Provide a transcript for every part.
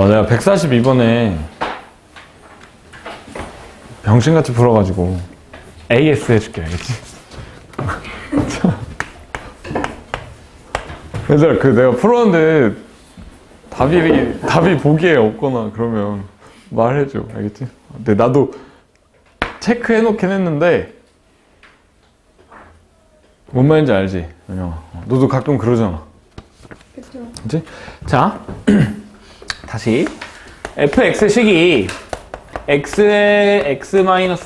내가 142번에 병신같이 풀어가지고 AS 해줄게, 알겠지? 그래서 내가 풀었는데 답이 보기에 없거나 그러면 말해줘, 알겠지? 근데 나도 체크해놓긴 했는데 뭔 말인지 알지? 은영아, 너도 가끔 그러잖아. 그쵸. 그치? 자, 다시 fx식이 x의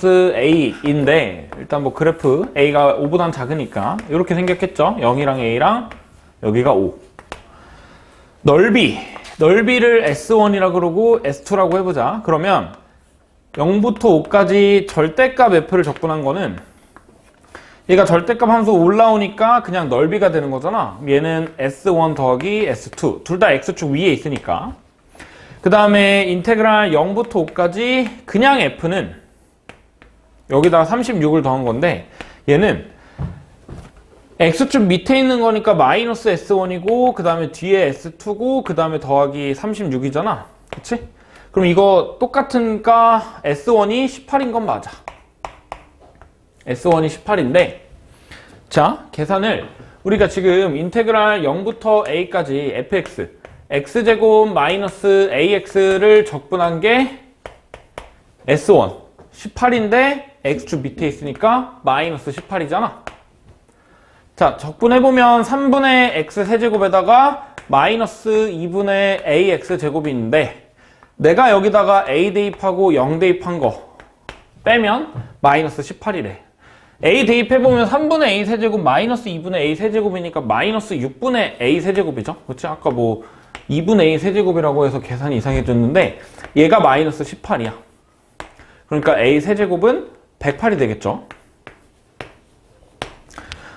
x-a인데 일단 뭐 그래프 a가 5보단 작으니까 이렇게 생겼겠죠? 0이랑 a랑 여기가 5. 넓이를 S1이라 그러고 S2라고 해보자. 그러면 0부터 5까지 절대값 f를 적분한 거는 얘가 절대값 함수 올라오니까 그냥 넓이가 되는 거잖아. 얘는 S1 더하기 S2 둘 다 X축 위에 있으니까. 그 다음에 인테그랄 0부터 5까지 그냥 f는 여기다가 36을 더한 건데 얘는 X축 밑에 있는 거니까 마이너스 S1이고 그 다음에 뒤에 S2고 그 다음에 더하기 36이잖아. 그치? 그럼 이거 똑같으니까 S1이 18인 건 맞아. S1이 18인데 자, 계산을 우리가 지금 인테그랄 0부터 a까지 fx x제곱 마이너스 ax를 적분한 게 S1 18인데 x축 밑에 있으니까 마이너스 18이잖아. 자, 적분해보면 3분의 x 세제곱에다가 마이너스 2분의 ax 제곱이 있는데 내가 여기다가 a 대입하고 0 대입한 거 빼면 마이너스 18이래. a 대입해보면 3분의 a 세제곱 마이너스 2분의 a 세제곱이니까 마이너스 6분의 a 세제곱이죠. 그렇지? 아까 뭐 2분의 a 세제곱이라고 해서 계산이 이상해졌는데 얘가 마이너스 18이야. 그러니까 a 세제곱은 108이 되겠죠.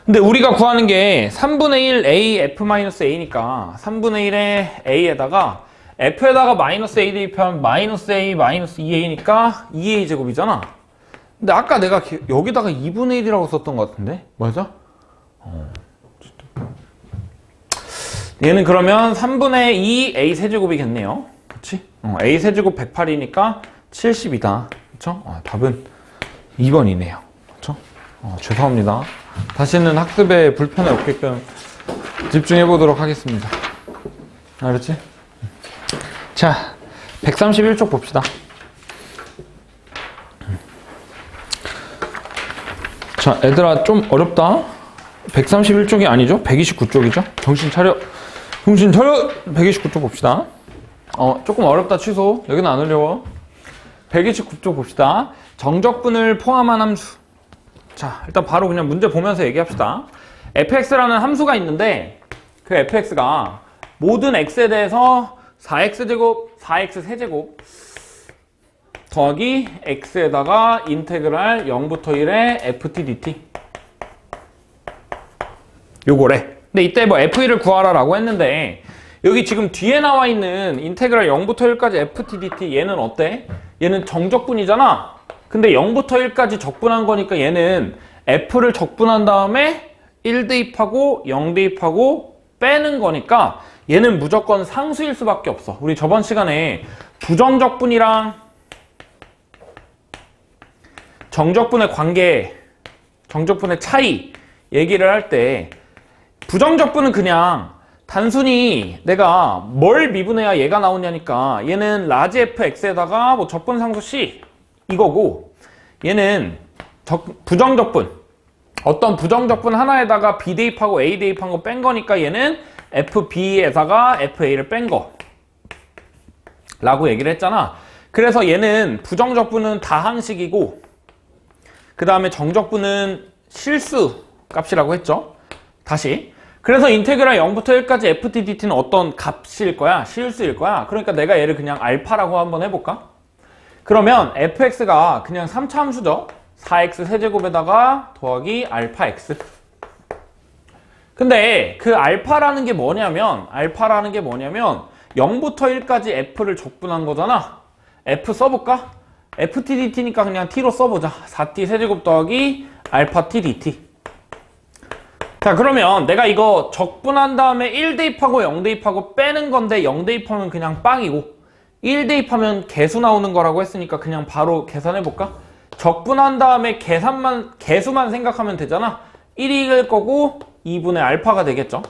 근데 우리가 구하는 게 3분의 1 a f-a니까 3분의 1의 a에다가 f에다가 마이너스 a 대입하면 마이너스 a 마이너스 2a니까 2a 제곱이잖아. 근데 아까 내가 여기다가 2분의 1이라고 썼던 것 같은데? 맞아? 얘는 그러면 3분의 2 a 세제곱이겠네요. 그치? a 세제곱 108이니까 70이다. 그쵸? 답은 2번이네요. 그쵸? 죄송합니다. 다시는 학습에 불편이 없게끔 집중해 보도록 하겠습니다. 알았지? 자, 131쪽 봅시다. 자, 얘들아 좀 어렵다. 131쪽이 아니죠? 129쪽이죠? 정신 차려. 129쪽 봅시다. 조금 어렵다 취소. 여기는 안 어려워. 129쪽 봅시다. 정적분을 포함한 함수. 자, 일단 바로 그냥 문제 보면서 얘기합시다. fx라는 함수가 있는데 그 fx가 모든 x에 대해서 4x제곱, 4x 세제곱 더하기 x에다가 인테그랄 0부터 1의 ft dt 요거래. 근데 이때 뭐 f1을 구하라 라고 했는데 여기 지금 뒤에 나와 있는 인테그랄 0부터 1까지 ft dt 얘는 어때? 얘는 정적분이잖아. 근데 0부터 1까지 적분한 거니까 얘는 f를 적분한 다음에 1 대입하고 0 대입하고 빼는 거니까 얘는 무조건 상수일 수밖에 없어. 우리 저번 시간에 부정적분이랑 정적분의 관계, 정적분의 차이 얘기를 할 때 부정적분은 그냥 단순히 내가 뭘 미분해야 얘가 나오냐니까 얘는 라지 fx에다가 뭐 적분 상수 c 이거고 얘는 부정적분 어떤 부정적분 하나에다가 b 대입하고 a 대입한 거 뺀 거니까 얘는 fb에다가 fa를 뺀 거 라고 얘기를 했잖아. 그래서 얘는 부정적분은 다항식이고 그 다음에 정적분은 실수 값이라고 했죠. 다시 그래서 인테그랄 0부터 1까지 ft dt는 어떤 값일 거야? 실수일 거야. 그러니까 내가 얘를 그냥 알파라고 한번 해볼까? 그러면 fx가 그냥 3차 함수죠. 4x 세제곱에다가 더하기 알파 x. 근데 그 알파라는 게 뭐냐면 0부터 1까지 f를 적분한 거잖아. f 써볼까? ft dt니까 그냥 t로 써보자. 4t 세제곱 더하기 알파 t dt. 자, 그러면 내가 이거 적분한 다음에 1 대입하고 0 대입하고 빼는 건데 0 대입하면 그냥 빵이고 1 대입하면 개수 나오는 거라고 했으니까 그냥 바로 계산해볼까? 적분한 다음에 개수만 생각하면 되잖아. 1일 거고 2분의 알파가 되겠죠.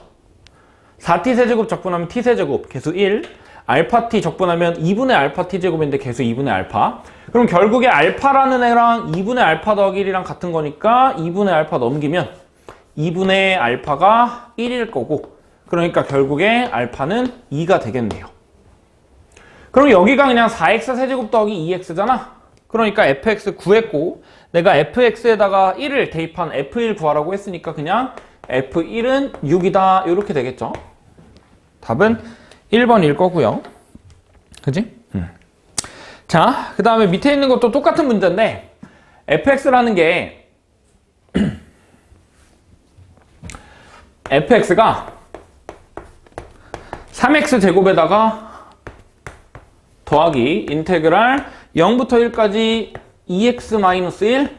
4t 세제곱 적분하면 t 세제곱 개수 1, 알파 t 적분하면 2분의 알파 t 제곱인데 개수 2분의 알파. 그럼 결국에 알파라는 애랑 2분의 알파 더하기 1이랑 같은 거니까 2분의 알파 넘기면 2분의 알파가 1일 거고, 그러니까 결국에 알파는 2가 되겠네요. 그럼 여기가 그냥 4x 세제곱 더하기 2x잖아. 그러니까 fx 구했고 내가 fx에다가 1을 대입한 f1 구하라고 했으니까 그냥 f1은 6이다 이렇게 되겠죠. 답은 1번일 거고요. 그지? 자, 그 다음에 밑에 있는 것도 똑같은 문제인데 fx라는 게 fx가 3x 제곱에다가 더하기 인테그랄 0부터 1까지 2x-1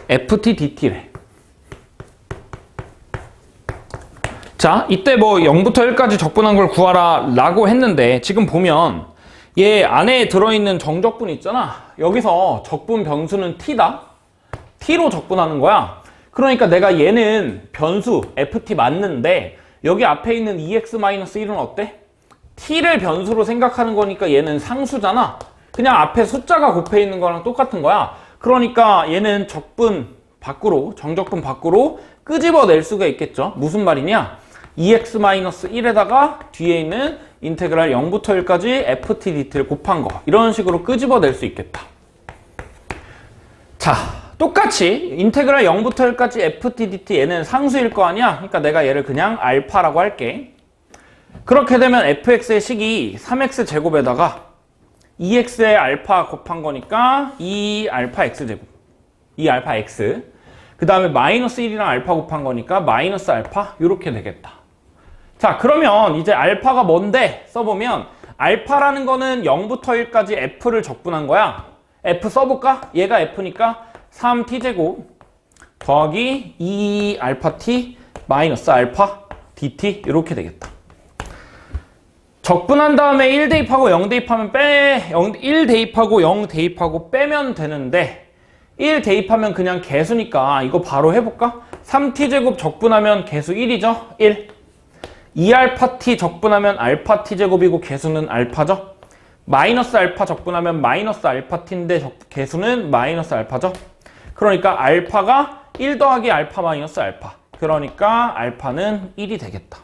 ft dt래. 자, 이때 뭐 0부터 1까지 적분한 걸 구하라 라고 했는데 지금 보면 얘 안에 들어있는 정적분 있잖아. 여기서 적분 변수는 t다. t로 적분하는 거야. 그러니까 내가 얘는 변수 ft 맞는데 여기 앞에 있는 2x-1은 어때? t를 변수로 생각하는 거니까 얘는 상수잖아. 그냥 앞에 숫자가 곱해 있는 거랑 똑같은 거야. 그러니까 얘는 적분 밖으로, 정적분 밖으로 끄집어낼 수가 있겠죠. 무슨 말이냐? 2x-1에다가 뒤에 있는 인테그랄 0부터 1까지 ft dt를 곱한 거, 이런 식으로 끄집어낼 수 있겠다. 자, 똑같이 인테그랄 0부터 1까지 ft dt 얘는 상수일 거 아니야? 그러니까 내가 얘를 그냥 알파라고 할게. 그렇게 되면 fx의 식이 3x 제곱에다가 2x의 알파 곱한 거니까 2알파 x 제곱, 2알파 x. 그 다음에 마이너스 1이랑 알파 곱한 거니까 마이너스 알파 이렇게 되겠다. 자, 그러면 이제 알파가 뭔데 써보면 알파라는 거는 0부터 1까지 f를 적분한 거야. f 써볼까? 얘가 f니까 3t제곱 더하기 2알파-t 마이너스 알파 dt 이렇게 되겠다. 적분한 다음에 1 대입하고 0 대입하면 1 대입하고 0 대입하고 빼면 되는데 1 대입하면 그냥 개수니까 이거 바로 해볼까? 3t제곱 적분하면 개수 1이죠? 1. 2알파-t 적분하면 알파-t 제곱이고 개수는 알파죠? 마이너스 알파 적분하면 마이너스 알파-t인데 개수는 마이너스 알파죠? 그러니까 알파가 1 더하기 알파 마이너스 알파. 그러니까 알파는 1이 되겠다.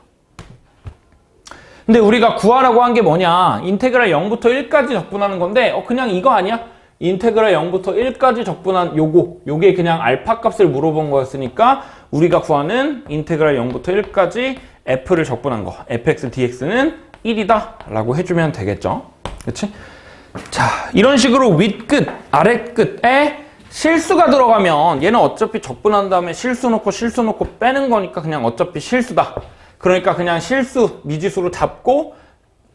근데 우리가 구하라고 한 게 뭐냐? 인테그랄 0부터 1까지 적분하는 건데 그냥 이거 아니야? 인테그랄 0부터 1까지 적분한 요게 그냥 알파 값을 물어본 거였으니까 우리가 구하는 인테그랄 0부터 1까지 f를 적분한 거, fx dx는 1이다 라고 해주면 되겠죠. 그치? 자, 이런 식으로 윗끝, 아랫끝에 실수가 들어가면 얘는 어차피 적분한 다음에 실수 놓고 빼는 거니까 그냥 어차피 실수다. 그러니까 그냥 실수, 미지수로 잡고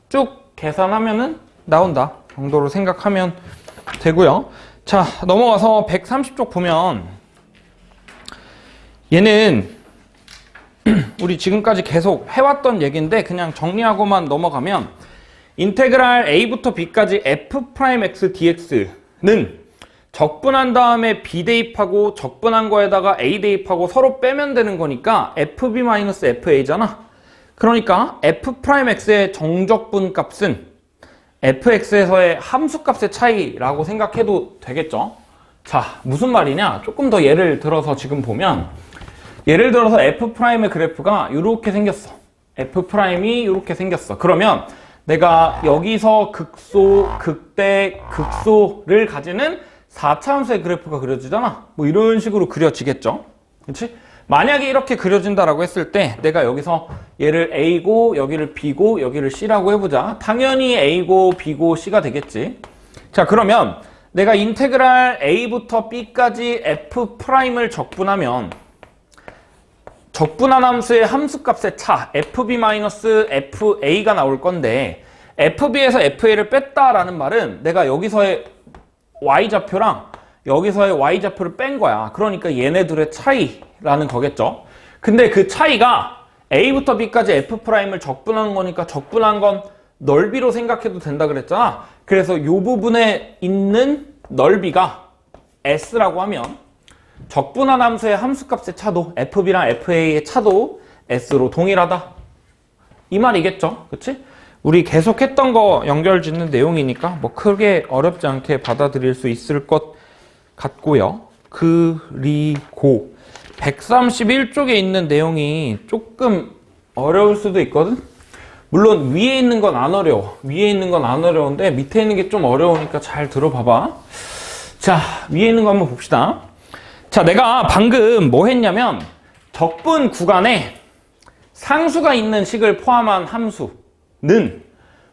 쭉 계산하면은 나온다 정도로 생각하면 되고요. 자, 넘어가서 130쪽 보면 얘는 우리 지금까지 계속 해왔던 얘기인데 그냥 정리하고만 넘어가면 인테그랄 a부터 b까지 f'x dx는 적분한 다음에 b 대입하고 적분한 거에다가 a 대입하고 서로 빼면 되는 거니까 fb-fa잖아. 그러니까 f'x의 정적분 값은 fx에서의 함수값의 차이라고 생각해도 되겠죠. 자, 무슨 말이냐? 조금 더 예를 들어서 지금 보면 예를 들어서 f'의 그래프가 이렇게 생겼어. f'이 이렇게 생겼어. 그러면 내가 여기서 극소, 극대, 극소를 가지는 4차함수의 그래프가 그려지잖아. 뭐 이런 식으로 그려지겠죠. 그렇지? 만약에 이렇게 그려진다라고 했을 때 내가 여기서 얘를 A고 여기를 B고 여기를 C라고 해보자. 당연히 A고 B고 C가 되겠지. 자, 그러면 내가 인테그랄 A부터 B까지 F'을 적분하면 적분한 함수의 함수값의 차 FB-FA가 나올 건데 FB에서 FA를 뺐다라는 말은 내가 여기서의 Y좌표랑 여기서의 Y좌표를 뺀 거야. 그러니까 얘네들의 차이라는 거겠죠. 근데 그 차이가 A부터 B까지 F'을 적분한 거니까 적분한 건 넓이로 생각해도 된다 그랬잖아. 그래서 이 부분에 있는 넓이가 S라고 하면 적분한 함수의 함수값의 차도 FB랑 FA의 차도 S로 동일하다. 이 말이겠죠. 그치? 우리 계속 했던 거 연결 짓는 내용이니까 뭐 크게 어렵지 않게 받아들일 수 있을 것 같고요. 그리고 131쪽에 있는 내용이 조금 어려울 수도 있거든? 물론 위에 있는 건 안 어려워. 위에 있는 건 안 어려운데 밑에 있는 게 좀 어려우니까 잘 들어봐봐. 자, 위에 있는 거 한번 봅시다. 자, 내가 방금 뭐 했냐면 적분 구간에 상수가 있는 식을 포함한 함수는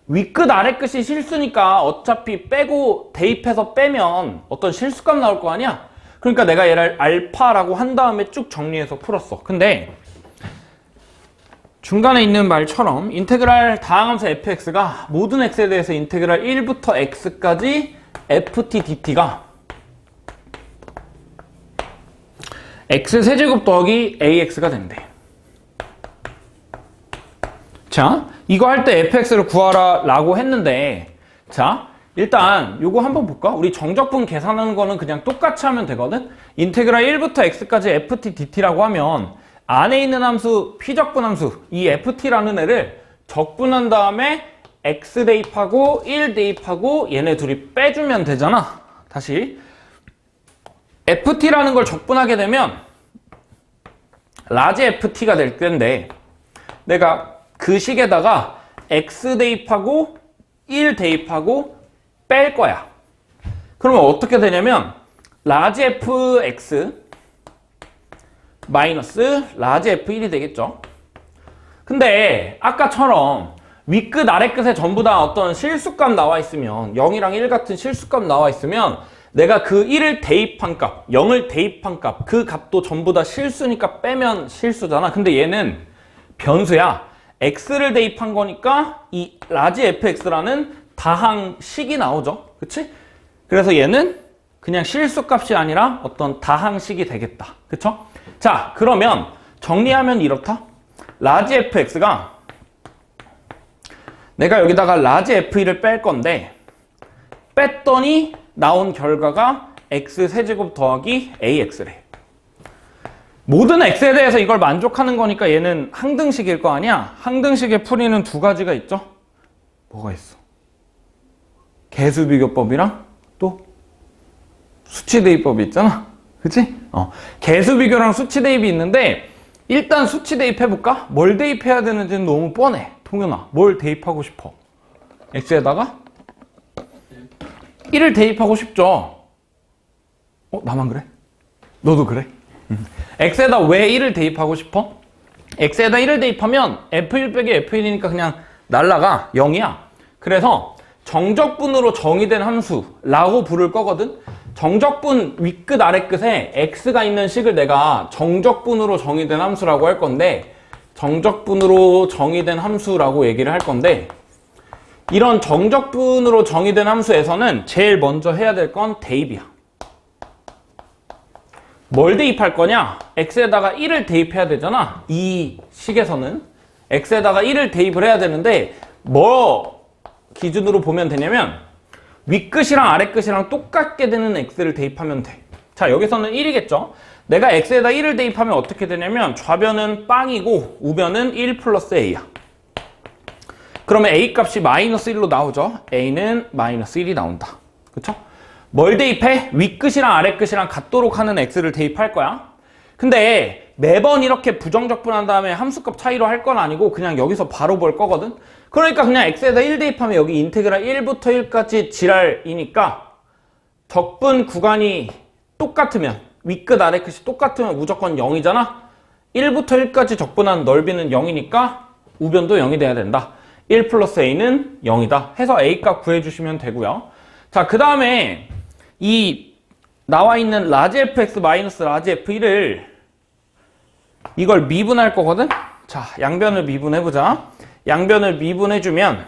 윗끝 아래끝이 실수니까 어차피 빼고 대입해서 빼면 어떤 실수값 나올 거 아니야? 그러니까 내가 얘를 알파라고 한 다음에 쭉 정리해서 풀었어. 근데 중간에 있는 말처럼 인테그랄 다항함수 fx가 모든 x에 대해서 인테그랄 1부터 x까지 ft dt가 x세제곱 더하기 ax가 된대. 자, 이거 할 때 fx를 구하라 라고 했는데, 자, 일단 요거 한번 볼까? 우리 정적분 계산하는 거는 그냥 똑같이 하면 되거든? 인테그랄 1부터 x까지 ft dt라고 하면 안에 있는 함수, p적분 함수, 이 ft라는 애를 적분한 다음에 x 대입하고 1 대입하고 얘네 둘이 빼주면 되잖아. 다시 ft라는 걸 적분하게 되면 라지 ft가 될 텐데 내가 그 식에다가 x 대입하고 1 대입하고 뺄 거야. 그러면 어떻게 되냐면 라지 fx 마이너스 라지 f1이 되겠죠. 근데 아까처럼 윗끝 아래끝에 전부 다 어떤 실수값 나와 있으면 0이랑 1 같은 실수값 나와 있으면 내가 그 1을 대입한 값, 0을 대입한 값, 그 값도 전부 다 실수니까 빼면 실수잖아. 근데 얘는 변수야. x를 대입한 거니까 이 라지 fx라는 다항식이 나오죠. 그치? 그래서 얘는 그냥 실수값이 아니라 어떤 다항식이 되겠다. 그쵸? 자, 그러면 정리하면 이렇다. 라지 fx가 내가 여기다가 라지 f1을 뺄 건데 뺐더니 나온 결과가 x세제곱 더하기 ax래. 모든 x에 대해서 이걸 만족하는 거니까 얘는 항등식일 거 아니야? 항등식의 풀이는 두 가지가 있죠? 뭐가 있어? 개수비교법이랑 또 수치대입법이 있잖아? 그치? 개수비교랑 수치대입이 있는데 일단 수치대입 해볼까? 뭘 대입해야 되는지는 너무 뻔해. 동현아, 뭘 대입하고 싶어? x에다가 1을 대입하고 싶죠? 나만 그래? 너도 그래? x에다 왜 1을 대입하고 싶어? x에다 1을 대입하면 f1 빼기 f1이니까 그냥 날라가 0이야. 그래서 정적분으로 정의된 함수라고 부를 거거든. 정적분 윗끝 아래끝에 x가 있는 식을 내가 정적분으로 정의된 함수라고 할 건데 정적분으로 정의된 함수라고 얘기를 할 건데 이런 정적분으로 정의된 함수에서는 제일 먼저 해야 될 건 대입이야. 뭘 대입할 거냐? x에다가 1을 대입해야 되잖아. 이 식에서는 x에다가 1을 대입을 해야 되는데 뭐 기준으로 보면 되냐면 윗끝이랑 아래끝이랑 똑같게 되는 x를 대입하면 돼. 자, 여기서는 1이겠죠? 내가 x에다 1을 대입하면 어떻게 되냐면 좌변은 빵이고 우변은 1 플러스 a야. 그러면 a 값이 마이너스 1로 나오죠? a는 마이너스 1이 나온다. 그쵸? 뭘 대입해? 윗끝이랑 아래끝이랑 같도록 하는 x를 대입할 거야. 근데 매번 이렇게 부정적분한 다음에 함수값 차이로 할 건 아니고 그냥 여기서 바로 볼 거거든. 그러니까 그냥 x에다 1 대입하면 여기 인테그랄 1부터 1까지 지랄이니까 적분 구간이 똑같으면 윗끝 아래끝이 똑같으면 무조건 0이잖아. 1부터 1까지 적분한 넓이는 0이니까 우변도 0이 돼야 된다. 1 플러스 a는 0이다 해서 a 값 구해주시면 되고요. 자, 그 다음에 이 나와 있는 라지 fx 마이너스 라지 f1을 이걸 미분할 거거든. 자, 양변을 미분해보자. 양변을 미분해주면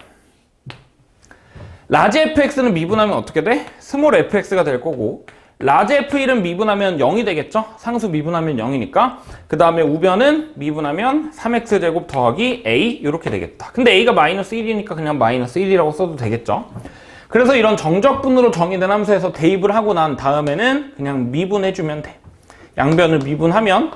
라지 fx는 미분하면 어떻게 돼? 스몰 fx가 될 거고 라지 F1은 미분하면 0이 되겠죠? 상수 미분하면 0이니까. 그 다음에 우변은 미분하면 3x제곱 더하기 a 이렇게 되겠다. 근데 a가 마이너스 1이니까 그냥 마이너스 1이라고 써도 되겠죠? 그래서 이런 정적분으로 정의된 함수에서 대입을 하고 난 다음에는 그냥 미분해주면 돼. 양변을 미분하면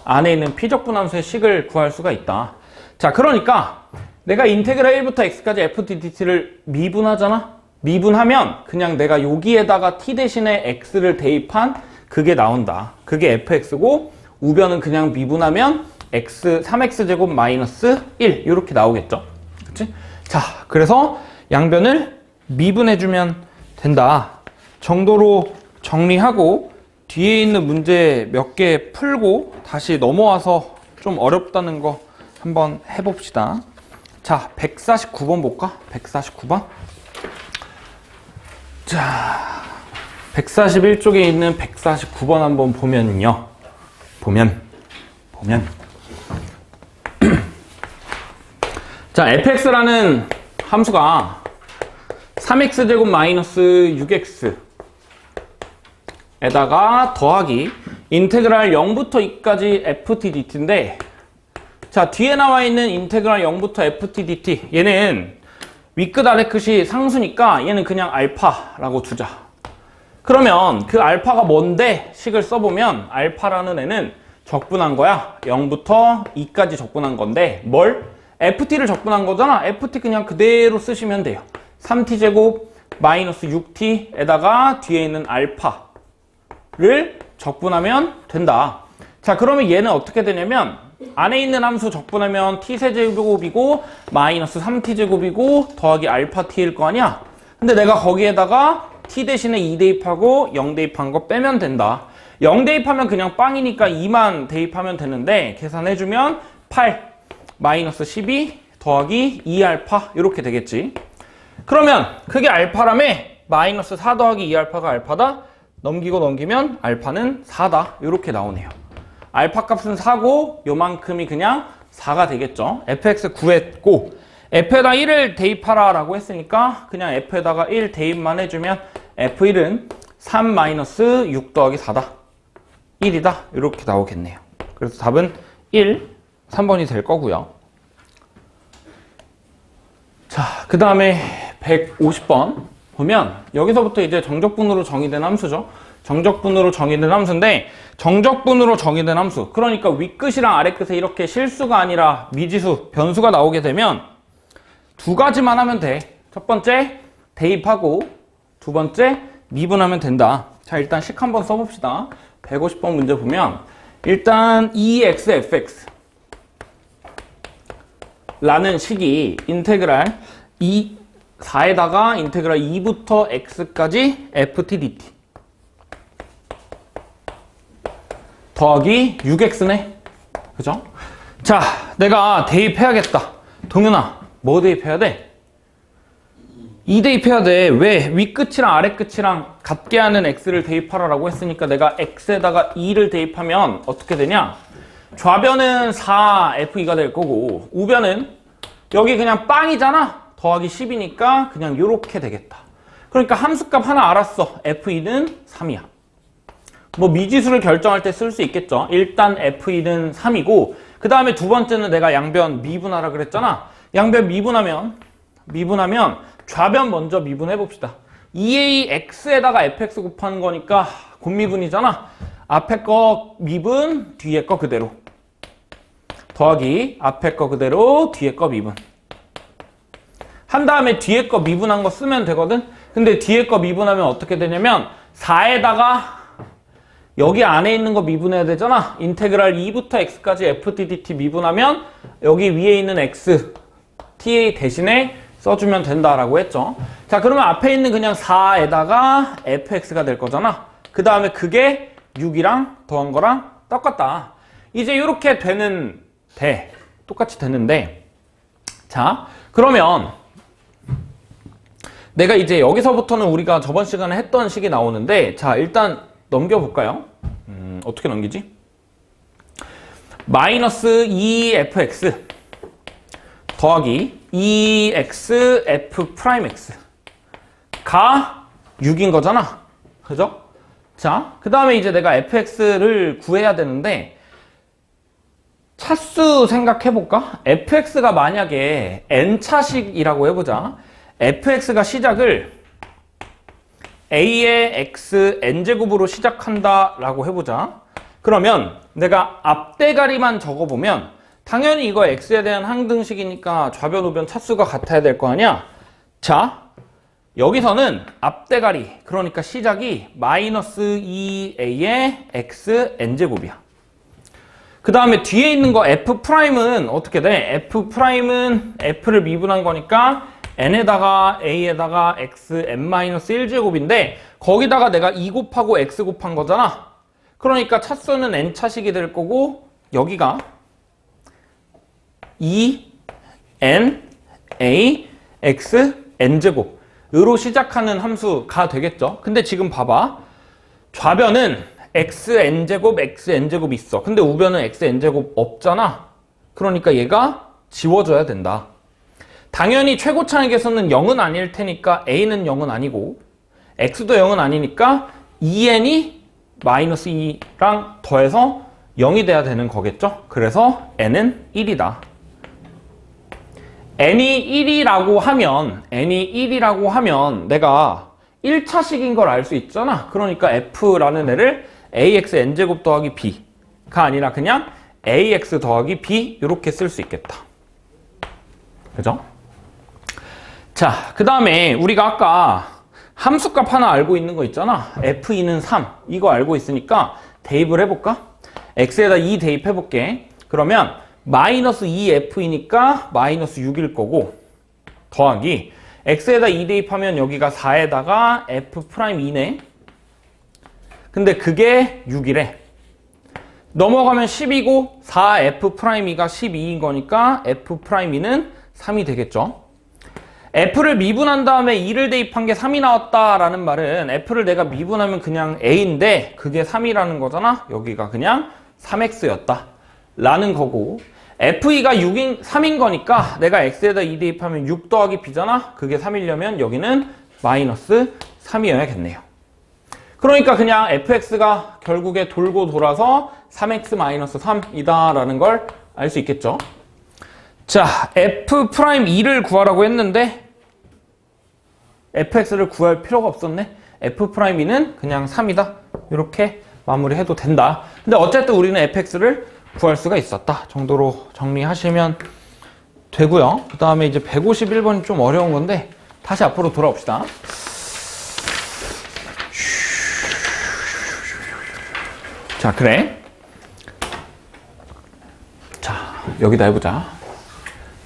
안에 있는 피적분 함수의 식을 구할 수가 있다. 자, 그러니까 내가 인테그랄 1부터 x까지 ftdt를 미분하잖아? 미분하면 그냥 내가 여기에다가 t 대신에 x를 대입한 그게 나온다. 그게 fx고 우변은 그냥 미분하면 x 3x제곱 마이너스 1 이렇게 나오겠죠. 그치? 자, 그래서 양변을 미분해주면 된다 정도로 정리하고 뒤에 있는 문제 몇 개 풀고 다시 넘어와서 좀 어렵다는 거 한번 해봅시다. 자, 149번 볼까? 149번. 자, 141쪽에 있는 149번 한번 보면요. 보면. 자, fx라는 함수가 3x제곱 마이너스 6x 에다가 더하기 인테그랄 0부터 2까지 ftdt인데, 자, 뒤에 나와 있는 인테그랄 0부터 ftdt 얘는 윗끝 아래끝이 상수니까 얘는 그냥 알파라고 두자. 그러면 그 알파가 뭔데 식을 써보면 알파라는 애는 적분한 거야. 0부터 2까지 적분한 건데 뭘? ft를 적분한 거잖아. ft 그냥 그대로 쓰시면 돼요. 3t제곱 마이너스 6t에다가 뒤에 있는 알파를 적분하면 된다. 자, 그러면 얘는 어떻게 되냐면 안에 있는 함수 적분하면 t세제곱이고 마이너스 3t제곱이고 더하기 알파 t일 거 아니야? 근데 내가 거기에다가 t 대신에 2 대입하고 0 대입한 거 빼면 된다. 0 대입하면 그냥 빵이니까 2만 대입하면 되는데 계산해주면 8 마이너스 12 더하기 2알파 이렇게 되겠지. 그러면 그게 알파라며 마이너스 4 더하기 2알파가 알파다. 넘기면 알파는 4다 이렇게 나오네요. 알파 값은 4고 요만큼이 그냥 4가 되겠죠. fx 구했고 f에다 1을 대입하라 라고 했으니까 그냥 f에다가 1 대입만 해주면 f1은 3-6 더하기 4다. 1이다. 이렇게 나오겠네요. 그래서 답은 1, 3번이 될 거고요. 자, 그 다음에 150번 보면 여기서부터 이제 정적분으로 정의된 함수죠. 정적분으로 정의된 함수인데 정적분으로 정의된 함수, 그러니까 윗끝이랑 아래끝에 이렇게 실수가 아니라 미지수, 변수가 나오게 되면 두 가지만 하면 돼. 첫 번째 대입하고 두 번째 미분하면 된다. 자, 일단 식 한번 써봅시다. 150번 문제 보면 일단 2xfx 라는 식이 인테그랄 4에다가 인테그랄 2부터 x까지 ftdt 더하기 6x네. 그죠? 자, 내가 대입해야겠다. 동윤아, 뭐 대입해야 돼? 2 대입해야 돼. 왜? 윗끝이랑 아래끝이랑 같게 하는 x를 대입하라고 했으니까 내가 x에다가 2를 대입하면 어떻게 되냐? 좌변은 4f2가 될 거고 우변은 여기 그냥 빵이잖아. 더하기 10이니까 그냥 요렇게 되겠다. 그러니까 함수값 하나 알았어. f2는 3이야. 뭐 미지수를 결정할 때 쓸 수 있겠죠. 일단 f2는 3이고 그 다음에 두 번째는 내가 양변 미분하라 그랬잖아. 양변 미분하면 좌변 먼저 미분해 봅시다. 2ax에다가 fx 곱하는 거니까 곱미분이잖아. 앞에 거 미분, 뒤에 거 그대로. 더하기 앞에 거 그대로, 뒤에 거 미분. 한 다음에 뒤에 거 미분한 거 쓰면 되거든. 근데 뒤에 거 미분하면 어떻게 되냐면 4에다가 여기 안에 있는 거 미분해야 되잖아. 인테그랄 2부터 x까지 ftdt 미분하면 여기 위에 있는 x, ta 대신에 써주면 된다라고 했죠. 자, 그러면 앞에 있는 그냥 4에다가 fx가 될 거잖아. 그 다음에 그게 6이랑 더한 거랑 똑같다. 이제 이렇게 똑같이 되는데, 자, 그러면 내가 이제 여기서부터는 우리가 저번 시간에 했던 식이 나오는데, 자, 일단 넘겨볼까요? 어떻게 넘기지? 마이너스 2fx 더하기 2xf'(x) 가 6인 거잖아. 그죠? 자, 그 다음에 이제 내가 fx를 구해야 되는데 차수 생각해볼까? fx가 만약에 n차식이라고 해보자. fx가 시작을 a의 x n제곱으로 시작한다 라고 해보자. 그러면 내가 앞대가리만 적어보면 당연히 이거 x에 대한 항등식이니까 좌변 우변 차수가 같아야 될 거 아니야. 자, 여기서는 앞대가리, 그러니까 시작이 마이너스 2a의 x n제곱이야. 그 다음에 뒤에 있는 거 f'은 어떻게 돼? f'은 f를 미분한 거니까 n에다가 a에다가 x n-1제곱인데 거기다가 내가 2 곱하고 x 곱한 거잖아. 그러니까 차수는 n차식이 될 거고 여기가 2n a x n제곱으로 시작하는 함수가 되겠죠. 근데 지금 봐봐. 좌변은 xn제곱, xn제곱이 있어. 근데 우변은 xn제곱 없잖아. 그러니까 얘가 지워져야 된다. 당연히 최고차항에서는 0은 아닐 테니까 a는 0은 아니고 x도 0은 아니니까 2n이 마이너스 2랑 더해서 0이 돼야 되는 거겠죠. 그래서 n은 1이다. n이 1이라고 하면 내가 1차식인 걸 알 수 있잖아. 그러니까 f라는 애를 ax n제곱 더하기 b가 아니라 그냥 ax 더하기 b 이렇게 쓸 수 있겠다. 그죠? 자, 그 다음에 우리가 아까 함수값 하나 알고 있는 거 있잖아. f2는 3 이거 알고 있으니까 대입을 해볼까? x에다 2 대입해볼게. 그러면 마이너스 2f이니까 마이너스 6일 거고 더하기 x에다 2 대입하면 여기가 4에다가 f'2네. 근데 그게 6이래. 넘어가면 10이고 4f'2가 12인 거니까 f'2는 3이 되겠죠. f를 미분한 다음에 2를 대입한 게 3이 나왔다라는 말은 f를 내가 미분하면 그냥 a인데 그게 3이라는 거잖아. 여기가 그냥 3x였다 라는 거고 f2가 3인 거니까 내가 x에다 2 대입하면 6 더하기 b잖아. 그게 3이려면 여기는 마이너스 3이어야겠네요. 그러니까 그냥 fx가 결국에 돌고 돌아서 3x-3이다 라는 걸 알 수 있겠죠. 자, f'2를 구하라고 했는데 fx를 구할 필요가 없었네. f'2는 그냥 3이다. 이렇게 마무리해도 된다. 근데 어쨌든 우리는 fx를 구할 수가 있었다 정도로 정리하시면 되고요. 그 다음에 이제 151번이 좀 어려운 건데 다시 앞으로 돌아옵시다. 자, 그래. 자, 여기다 해보자.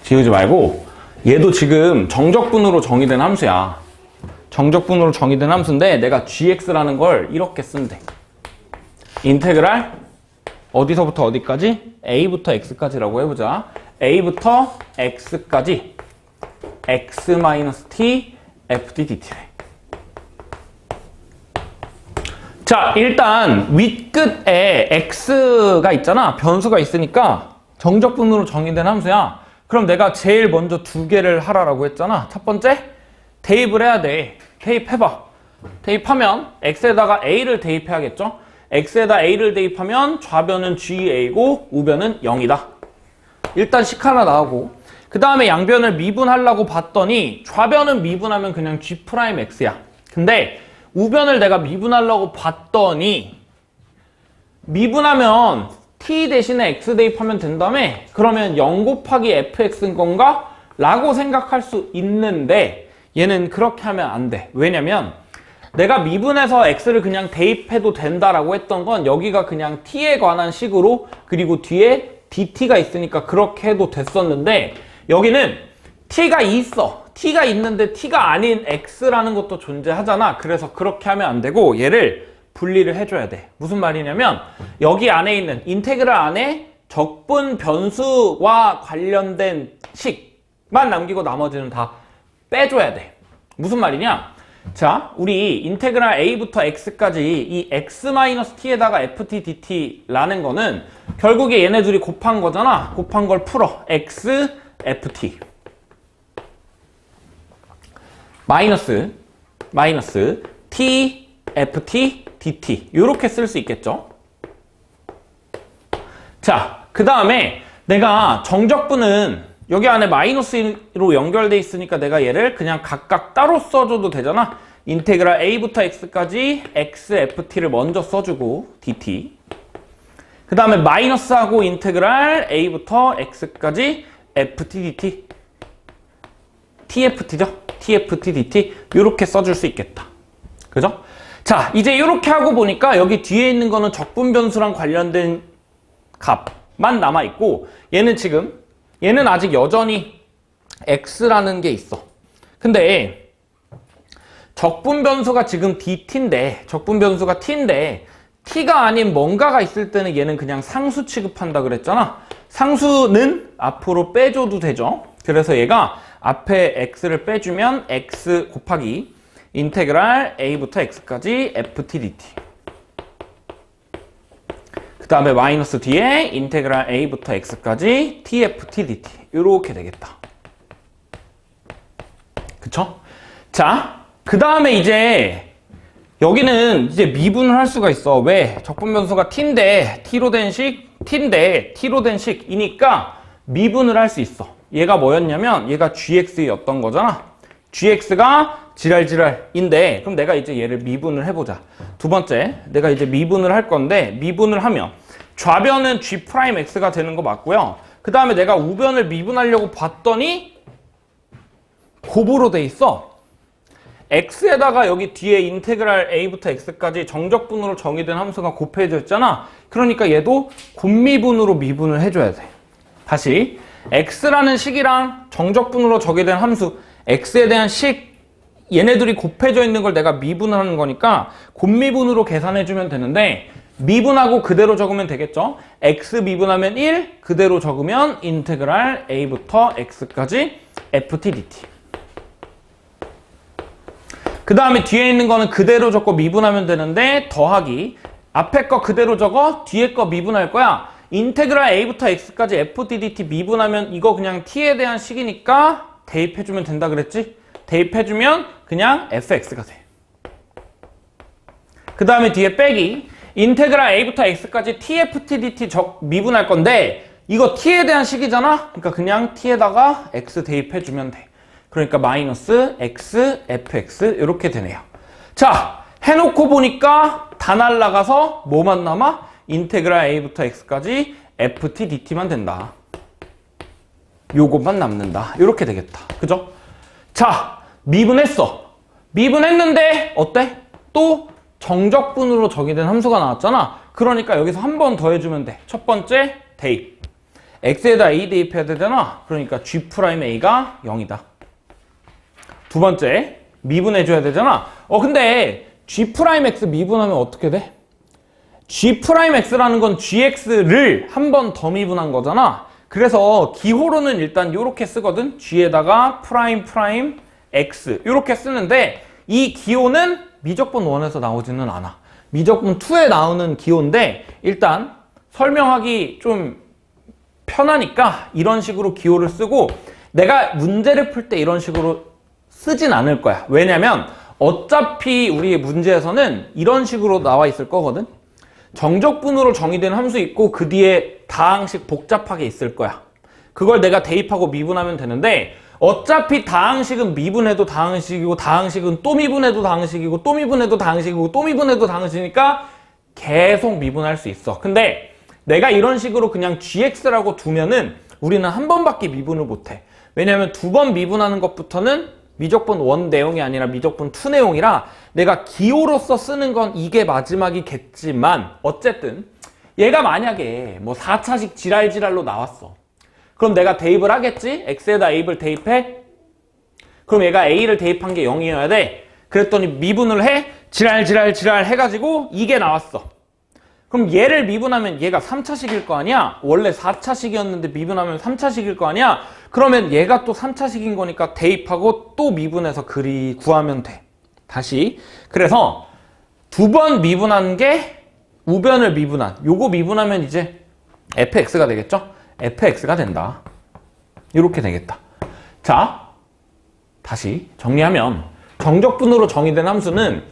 지우지 말고 얘도 지금 정적분으로 정의된 함수야. 정적분으로 정의된 함수인데 내가 gx라는 걸 이렇게 쓴대. 인테그랄 어디서부터 어디까지? a부터 x까지라고 해보자. a부터 x까지 x-t fd dt래. 자, 일단 윗끝에 x가 있잖아. 변수가 있으니까 정적분으로 정의된 함수야. 그럼 내가 제일 먼저 두 개를 하라고 했잖아. 첫 번째, 대입을 해야 돼. 대입해봐. 대입하면 x에다가 a를 대입해야겠죠? x에다 a를 대입하면 좌변은 ga고 우변은 0이다. 일단 식 하나 나오고 그 다음에 양변을 미분하려고 봤더니 좌변은 미분하면 그냥 g'x야. 근데 우변을 내가 미분하려고 봤더니 미분하면 t 대신에 x 대입하면 된다며? 그러면 0 곱하기 fx인 건가? 라고 생각할 수 있는데 얘는 그렇게 하면 안 돼. 왜냐면 내가 미분해서 x를 그냥 대입해도 된다라고 했던 건 여기가 그냥 t에 관한 식으로 그리고 뒤에 dt가 있으니까 그렇게 해도 됐었는데 여기는 t가 있어. t가 있는데 t가 아닌 x라는 것도 존재하잖아. 그래서 그렇게 하면 안 되고 얘를 분리를 해줘야 돼. 무슨 말이냐면 여기 안에 있는 인테그랄 안에 적분 변수와 관련된 식만 남기고 나머지는 다 빼줘야 돼. 무슨 말이냐? 자, 우리 인테그랄 a부터 x까지 이 x-t에다가 ft dt라는 거는 결국에 얘네 둘이 곱한 거잖아. 곱한 걸 풀어. x ft 마이너스 t ft dt 이렇게 쓸 수 있겠죠. 자, 그 다음에 내가 정적분은 여기 안에 마이너스로 연결돼 있으니까 내가 얘를 그냥 각각 따로 써줘도 되잖아. 인테그랄 a부터 x까지 xft를 먼저 써주고 dt, 그 다음에 마이너스하고 인테그랄 a부터 x까지 ft dt, tft죠. tft dt 이렇게 써줄 수 있겠다. 그죠? 자, 이제 이렇게 하고 보니까 여기 뒤에 있는 거는 적분 변수랑 관련된 값만 남아있고, 얘는 아직 여전히 x라는 게 있어. 근데 적분 변수가 지금 dt인데, 적분 변수가 t인데 t가 아닌 뭔가가 있을 때는 얘는 그냥 상수 취급한다 그랬잖아. 상수는 앞으로 빼줘도 되죠. 그래서 얘가 앞에 x를 빼주면 x 곱하기 인테그랄 a부터 x까지 ft dt, 그 다음에 마이너스 뒤에 인테그랄 a부터 x까지 tft dt 이렇게 되겠다. 그쵸? 자, 그 다음에 이제 여기는 이제 미분을 할 수가 있어. 왜? 적분 변수가 t인데 t로 된 식이니까 미분을 할 수 있어. 얘가 뭐였냐면 얘가 gx였던 거잖아. gx가 지랄지랄인데, 그럼 내가 이제 얘를 미분을 해보자. 두 번째, 내가 이제 미분을 할 건데, 미분을 하면 좌변은 g'x가 되는 거 맞고요. 그 다음에 내가 우변을 미분하려고 봤더니 곱으로 돼 있어. x에다가 여기 뒤에 인테그랄 a부터 x까지 정적분으로 정의된 함수가 곱해져 있잖아. 그러니까 얘도 곱미분으로 미분을 해줘야 돼. 다시, x라는 식이랑 정적분으로 정의된 함수 x에 대한 식, 얘네들이 곱해져 있는 걸 내가 미분을 하는 거니까 곱미분으로 계산해주면 되는데, 미분하고 그대로 적으면 되겠죠. x 미분하면 1, 그대로 적으면 인테그랄 a부터 x까지 ft dt. 그 다음에 뒤에 있는 거는 그대로 적고 미분하면 되는데, 더하기, 앞에 거 그대로 적어, 뒤에 거 미분할 거야. 인테그랄 a부터 x까지 ft dt 미분하면 이거 그냥 t에 대한 식이니까 대입해주면 된다 그랬지? 대입해주면 그냥 fx가 돼. 그 다음에 뒤에 빼기, 인테그랄 a부터 x까지 tft dt 미분할 건데, 이거 t에 대한 식이잖아? 그러니까 그냥 t에다가 x 대입해주면 돼. 그러니까 마이너스 x fx 이렇게 되네요. 자, 해놓고 보니까 다 날라가서 뭐만 남아? 인테그랄 a부터 x까지 ft dt만 된다. 요것만 남는다. 이렇게 되겠다. 그죠? 자, 미분했어. 미분했는데 어때? 또 정적분으로 정의된 함수가 나왔잖아. 그러니까 여기서 한 번 더 해주면 돼. 첫 번째, 대입. x에다 a 대입해야 되잖아. 그러니까 g'a가 0이다. 두 번째, 미분해줘야 되잖아. 근데 g'x 미분하면 어떻게 돼? g'x라는 건 gx를 한 번 더 미분한 거잖아. 그래서 기호로는 일단 이렇게 쓰거든. g에다가 프라임 x 이렇게 쓰는데, 이 기호는 미적분 1에서 나오지는 않아. 미적분 2에 나오는 기호인데, 일단 설명하기 좀 편하니까 이런 식으로 기호를 쓰고, 내가 문제를 풀 때 이런 식으로 쓰진 않을 거야. 왜냐면 어차피 우리 문제에서는 이런 식으로 나와 있을 거거든. 정적분으로 정의된 함수 있고 그 뒤에 다항식 복잡하게 있을 거야. 그걸 내가 대입하고 미분하면 되는데, 어차피 다항식은 미분해도 다항식이고, 다항식은 또 미분해도 다항식이고, 또 미분해도 다항식이고, 또 미분해도 다항식이니까 계속 미분할 수 있어. 근데 내가 이런 식으로 그냥 gx라고 두면은 우리는 한 번밖에 미분을 못해. 왜냐면 두 번 미분하는 것부터는 미적분 1 내용이 아니라 미적분 2 내용이라 내가 기호로서 쓰는 건 이게 마지막이겠지만, 어쨌든 얘가 만약에 뭐 4차식 지랄지랄로 나왔어. 그럼 내가 대입을 하겠지? x에다 a를 대입해? 그럼 얘가 a를 대입한 게 0이어야 돼. 그랬더니 미분을 해? 지랄 해가지고 이게 나왔어. 그럼 얘를 미분하면 얘가 3차식일 거 아니야? 원래 4차식이었는데 미분하면 3차식일 거 아니야? 그러면 얘가 또 3차식인 거니까 대입하고 또 미분해서 구하면 돼. 다시. 그래서 두 번 미분한 게 우변을 미분한, 요거 미분하면 이제 fx가 되겠죠? fx가 된다. 이렇게 되겠다. 자, 다시 정리하면 정적분으로 정의된 함수는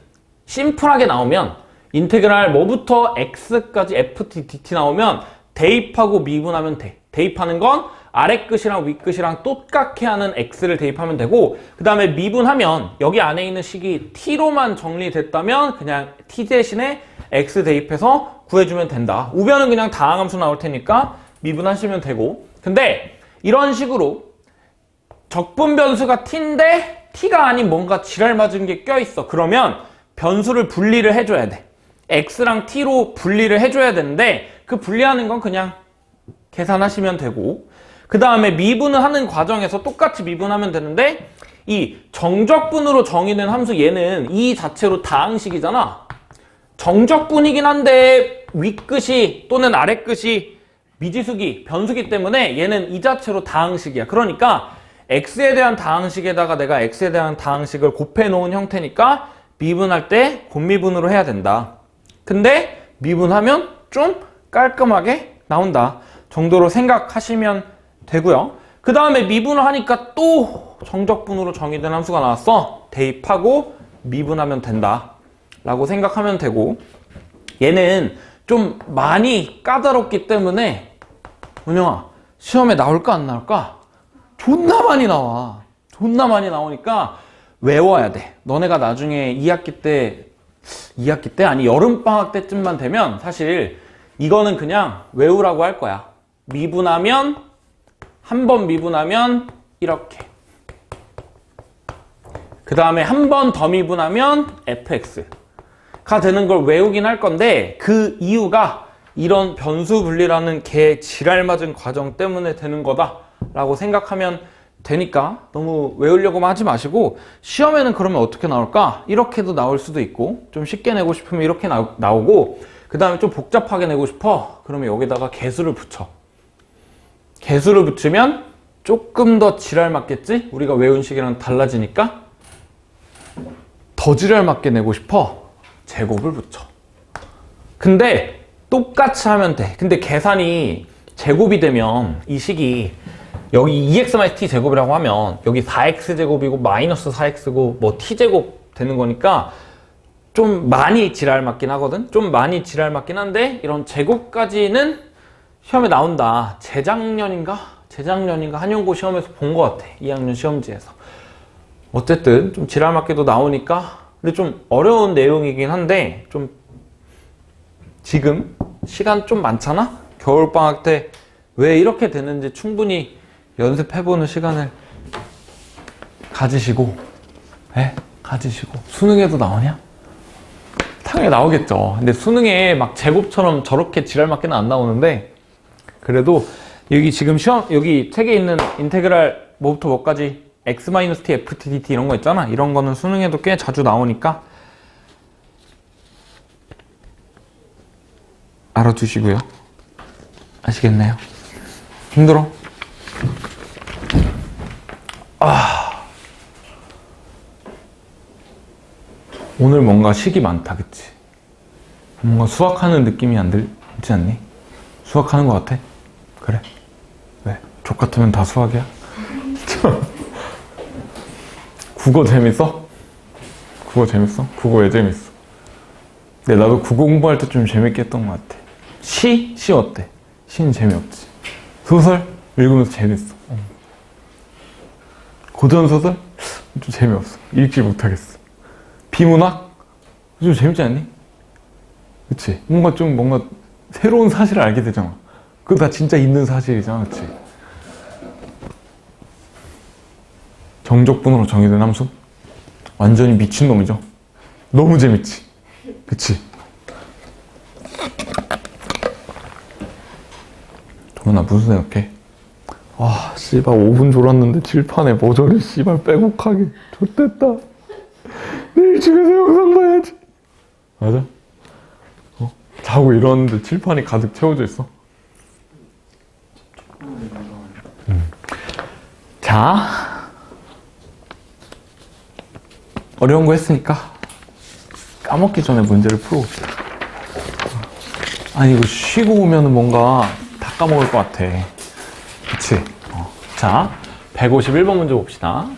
심플하게 나오면 인테그랄 뭐부터 x까지 ft, dt 나오면 대입하고 미분하면 돼. 대입하는 건 아래 끝이랑 위 끝이랑 똑같게 하는 x를 대입하면 되고, 그 다음에 미분하면 여기 안에 있는 식이 t로만 정리됐다면 그냥 t 대신에 x 대입해서 구해주면 된다. 우변은 그냥 다항함수 나올 테니까 미분하시면 되고, 근데 이런 식으로 적분 변수가 t인데 t가 아닌 뭔가 지랄 맞은 게 껴있어. 그러면 변수를 분리를 해줘야 돼. x랑 t로 분리를 해줘야 되는데 그 분리하는 건 그냥 계산하시면 되고, 그 다음에 미분을 하는 과정에서 똑같이 미분하면 되는데 이 정적분으로 정의된 함수 얘는 이 자체로 다항식이잖아. 정적분이긴 한데 윗끝이 또는 아래끝이 미지수기, 변수기 때문에 얘는 이 자체로 다항식이야. 그러니까 x에 대한 다항식에다가 내가 x에 대한 다항식을 곱해 놓은 형태니까 미분할 때 곱미분으로 해야 된다. 근데 미분하면 좀 깔끔하게 나온다 정도로 생각하시면 되고요. 그 다음에 미분을 하니까 또 정적분으로 정의된 함수가 나왔어. 대입하고 미분하면 된다 라고 생각하면 되고, 얘는 좀 많이 까다롭기 때문에 은영아 시험에 나올까 안 나올까? 존나 많이 나와. 존나 많이 나오니까 외워야 돼. 너네가 나중에 2학기 때 아니 여름방학 때쯤만 되면 사실 이거는 그냥 외우라고 할 거야. 미분하면 한 번 미분하면 이렇게, 그 다음에 한 번 더 미분하면 fx가 되는 걸 외우긴 할 건데, 그 이유가 이런 변수 분리라는 개 지랄 맞은 과정 때문에 되는 거다 라고 생각하면 되니까 너무 외우려고만 하지 마시고, 시험에는 그러면 어떻게 나올까? 이렇게도 나올 수도 있고, 좀 쉽게 내고 싶으면 이렇게 나오고, 그 다음에 좀 복잡하게 내고 싶어? 그러면 여기다가 개수를 붙여. 개수를 붙이면 조금 더 지랄 맞겠지? 우리가 외운 식이랑 달라지니까. 더 지랄 맞게 내고 싶어? 제곱을 붙여. 근데 똑같이 하면 돼. 근데 계산이 제곱이 되면 이 식이 여기 2x-t 제곱이라고 하면 여기 4x 제곱이고 마이너스 4x고 뭐 t 제곱 되는 거니까 좀 많이 지랄 맞긴 하거든? 좀 많이 지랄 맞긴 한데 이런 제곱까지는 시험에 나온다. 재작년인가 한용고 시험에서 본 것 같아. 2학년 시험지에서. 어쨌든 좀 지랄 맞게도 나오니까, 근데 좀 어려운 내용이긴 한데 좀 지금 시간 좀 많잖아? 겨울방학 때 왜 이렇게 되는지 충분히 연습해보는 시간을 가지시고, 수능에도 나오냐? 당연히 나오겠죠. 근데 수능에 막 제곱처럼 저렇게 지랄맞게는 안 나오는데, 그래도 여기 지금 시험, 여기 책에 있는 인테그랄 뭐부터 뭐까지 x-t, ft, dt 이런 거 있잖아. 이런 거는 수능에도 꽤 자주 나오니까 알아두시고요. 아시겠나요? 힘들어? 오늘 뭔가 식이 많다, 그치? 뭔가 수학하는 느낌이 안 들지 않니? 수학하는 것 같아? 그래? 왜? 족 같으면 다 수학이야? 국어 재밌어? 국어 재밌어? 국어 왜 재밌어? 근데 나도 국어 공부할 때 좀 재밌게 했던 것 같아. 시 어때? 시는 재미없지. 소설? 읽으면서 재밌어. 고전소설? 좀 재미없어. 읽지 못하겠어. 비문학? 좀 재밌지 않니? 그치? 뭔가 새로운 사실을 알게 되잖아. 그거 다 진짜 있는 사실이잖아, 그치? 정적분으로 정의된 함수? 완전히 미친놈이죠? 너무 재밌지? 그치? 도현아, 무슨 생각해? 씨발 5분 졸았는데 칠판에 뭐 저리 씨발 빼곡하게 좆됐다. 내일 집에서 영상 봐야지. 맞아? 자고 일어났는데 칠판이 가득 채워져 있어. 자, 어려운 거 했으니까 까먹기 전에 문제를 풀어봅시다. 아니 이거 쉬고 오면 뭔가 다 까먹을 것 같아. 그치? 자, 151번 문제 봅시다.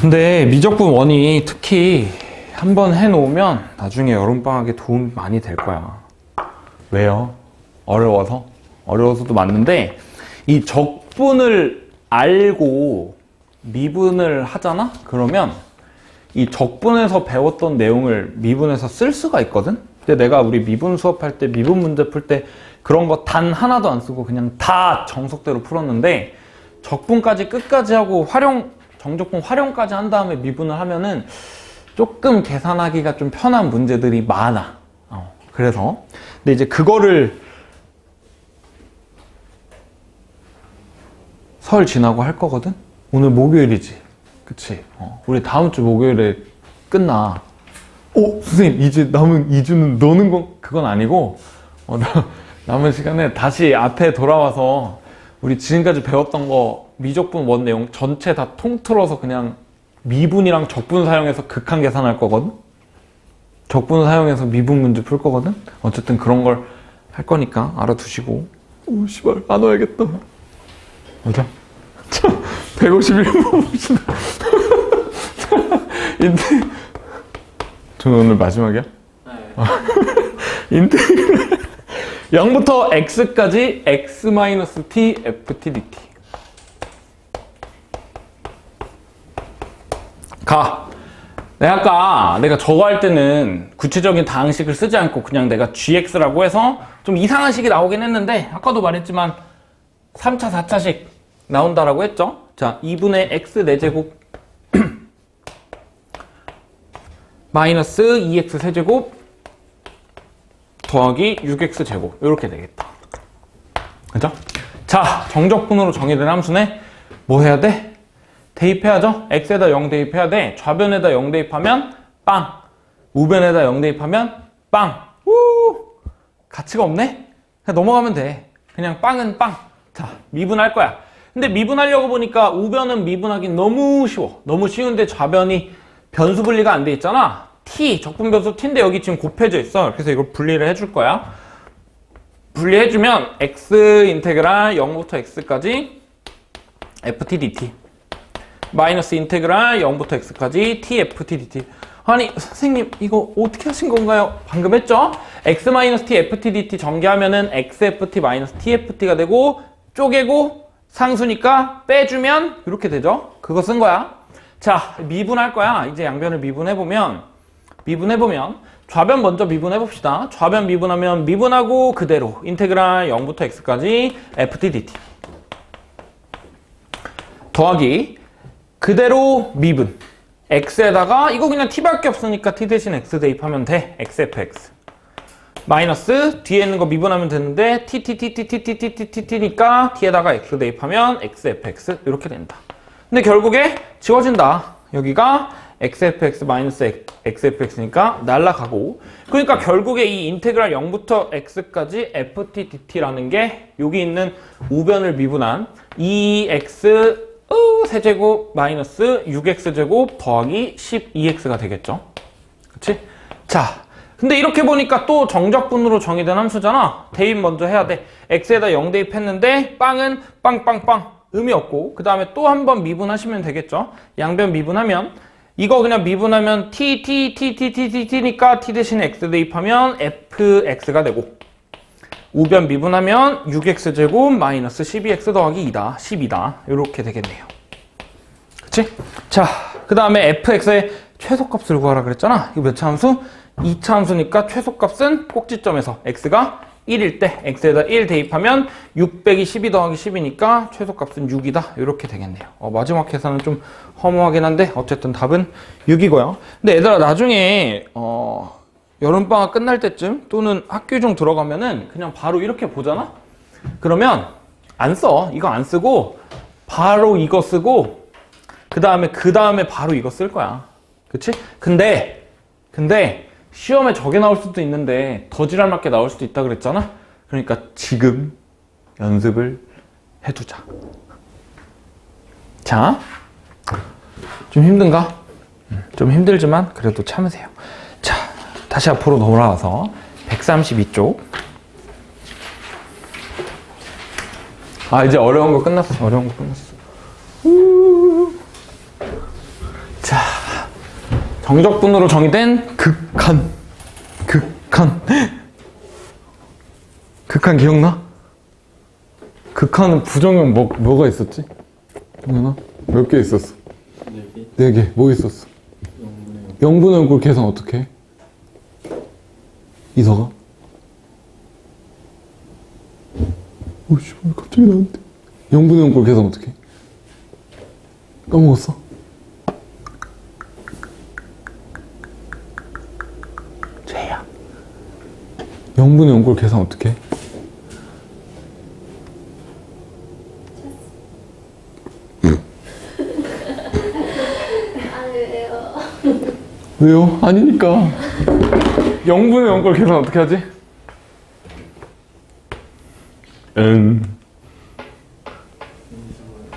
근데 미적분 원이 특히 한번 해놓으면 나중에 여름방학에 도움 많이 될 거야. 왜요? 어려워서? 어려워서도 맞는데 이 적분을 알고 미분을 하잖아? 그러면 이 적분에서 배웠던 내용을 미분에서 쓸 수가 있거든? 근데 내가 우리 미분 수업할 때 미분 문제 풀 때 그런 거 단 하나도 안 쓰고 그냥 다 정석대로 풀었는데 적분까지 끝까지 하고 정적분 활용까지 한 다음에 미분을 하면은 조금 계산하기가 좀 편한 문제들이 많아. 그래서 근데 이제 그거를 설 지나고 할 거거든? 오늘 목요일이지. 그치? 우리 다음 주 목요일에 끝나. 선생님, 이제 남은 2주는 노는 건 그건 아니고, 남은 시간에 다시 앞에 돌아와서 우리 지금까지 배웠던 거 미적분 원 내용 전체 다 통틀어서 그냥 미분이랑 적분 사용해서 극한 계산할 거거든? 적분 사용해서 미분 문제 풀 거거든? 어쨌든 그런 걸 할 거니까 알아두시고. 씨발, 안 와야겠다. 맞아? 151번 봅시다. 저는 오늘 마지막이야? 네. 인테그랄 0부터 x까지 x-t ft dt. 내가 저거 할 때는 구체적인 다항식을 쓰지 않고 그냥 내가 gx라고 해서 좀 이상한 식이 나오긴 했는데 아까도 말했지만 3차, 4차식 나온다라고 했죠? 자, 2분의 x 4제곱 마이너스 2x 세제곱 더하기 6x 제곱 이렇게 되겠다. 그죠? 자, 정적분으로 정의된 함수네. 뭐 해야 돼? 대입해야죠. x에다 0 대입해야 돼. 좌변에다 0 대입하면 빵. 우변에다 0 대입하면 빵. 가치가 없네? 그냥 넘어가면 돼. 그냥 빵은 빵. 자, 미분할 거야. 근데 미분하려고 보니까 우변은 미분하기 너무 쉬워. 너무 쉬운데 좌변이 변수 분리가 안 돼 있잖아. t, 적분 변수 t인데 여기 지금 곱해져 있어. 그래서 이걸 분리를 해줄 거야. 분리해주면 x 인테그랄 0부터 x까지 ft dt 마이너스 인테그랄 0부터 x까지 t ft dt. 아니 선생님 이거 어떻게 하신 건가요? 방금 했죠? x-t ft dt 전개하면은 x ft 마이너스 t ft가 되고 쪼개고 상수니까 빼주면 이렇게 되죠? 그거 쓴 거야. 자, 미분할 거야. 이제 양변을 미분해보면 좌변 먼저 미분해봅시다. 좌변 미분하면 미분하고 그대로 인테그랄 0부터 x까지 ft dt 더하기 그대로 미분 x에다가 이거 그냥 t밖에 없으니까 t 대신 x 대입하면 돼. xfx 마이너스 뒤에 있는 거 미분하면 되는데 t니까 t에다가 x 대입하면 xfx 이렇게 된다. 근데 결국에 지워진다. 여기가 xfx 마이너스 xfx니까 날라가고, 그러니까 결국에 이 인테그랄 0부터 x까지 ft dt라는 게 여기 있는 우변을 미분한 2x 세제곱 마이너스 6x제곱 더하기 12x가 되겠죠. 그치? 자, 근데 이렇게 보니까 또 정적분으로 정의된 함수잖아. 대입 먼저 해야 돼. x에다 0 대입했는데 빵은 빵빵빵 의미 없고, 그 다음에 또 한 번 미분하시면 되겠죠. 양변 미분하면 이거 그냥 미분하면 t니까 t 대신에 x 대입하면 fx가 되고, 우변 미분하면 6x제곱 마이너스 12x 더하기 2다 12다 이렇게 되겠네요. 그치? 자, 그 다음에 fx의 최소값을 구하라 그랬잖아. 이거 몇 차 함수? 2차 함수니까 최소값은 꼭지점에서 x가 1일 때 x에다 1 대입하면 6 빼기 12 더하기 10이니까 최소값은 6이다 이렇게 되겠네요. 마지막 계산은 좀 허무하긴 한데 어쨌든 답은 6이고요. 근데 얘들아 나중에 여름방학 끝날 때쯤 또는 학교중 들어가면은 그냥 바로 이렇게 보잖아? 그러면 안 써. 이거 안 쓰고 바로 이거 쓰고 그 다음에 바로 이거 쓸 거야. 그치? 근데 시험에 저게 나올 수도 있는데 더 지랄 맞게 나올 수도 있다 그랬잖아? 그러니까 지금 연습을 해두자. 자, 좀 힘든가? 좀 힘들지만 그래도 참으세요. 자, 다시 앞으로 돌아와서 132쪽. 이제 어려운 거 끝났어. 정적분으로 정의된 극한. 극한 기억나? 극한은 부정형 뭐가 있었지? 동현아? 몇 개 있었어? 4개? 4개. 뭐 있었어? 0분의 0꼴 계산 어떻게 해? 이서가? 오씨, 갑자기 나한테. 0분의 0꼴 계산 어떻게 해? 까먹었어? 죄야. 0분의 0꼴 계산 어떻게 해? 왜요? 아니니까. 0분의 0꼴 계산 어떻게 하지?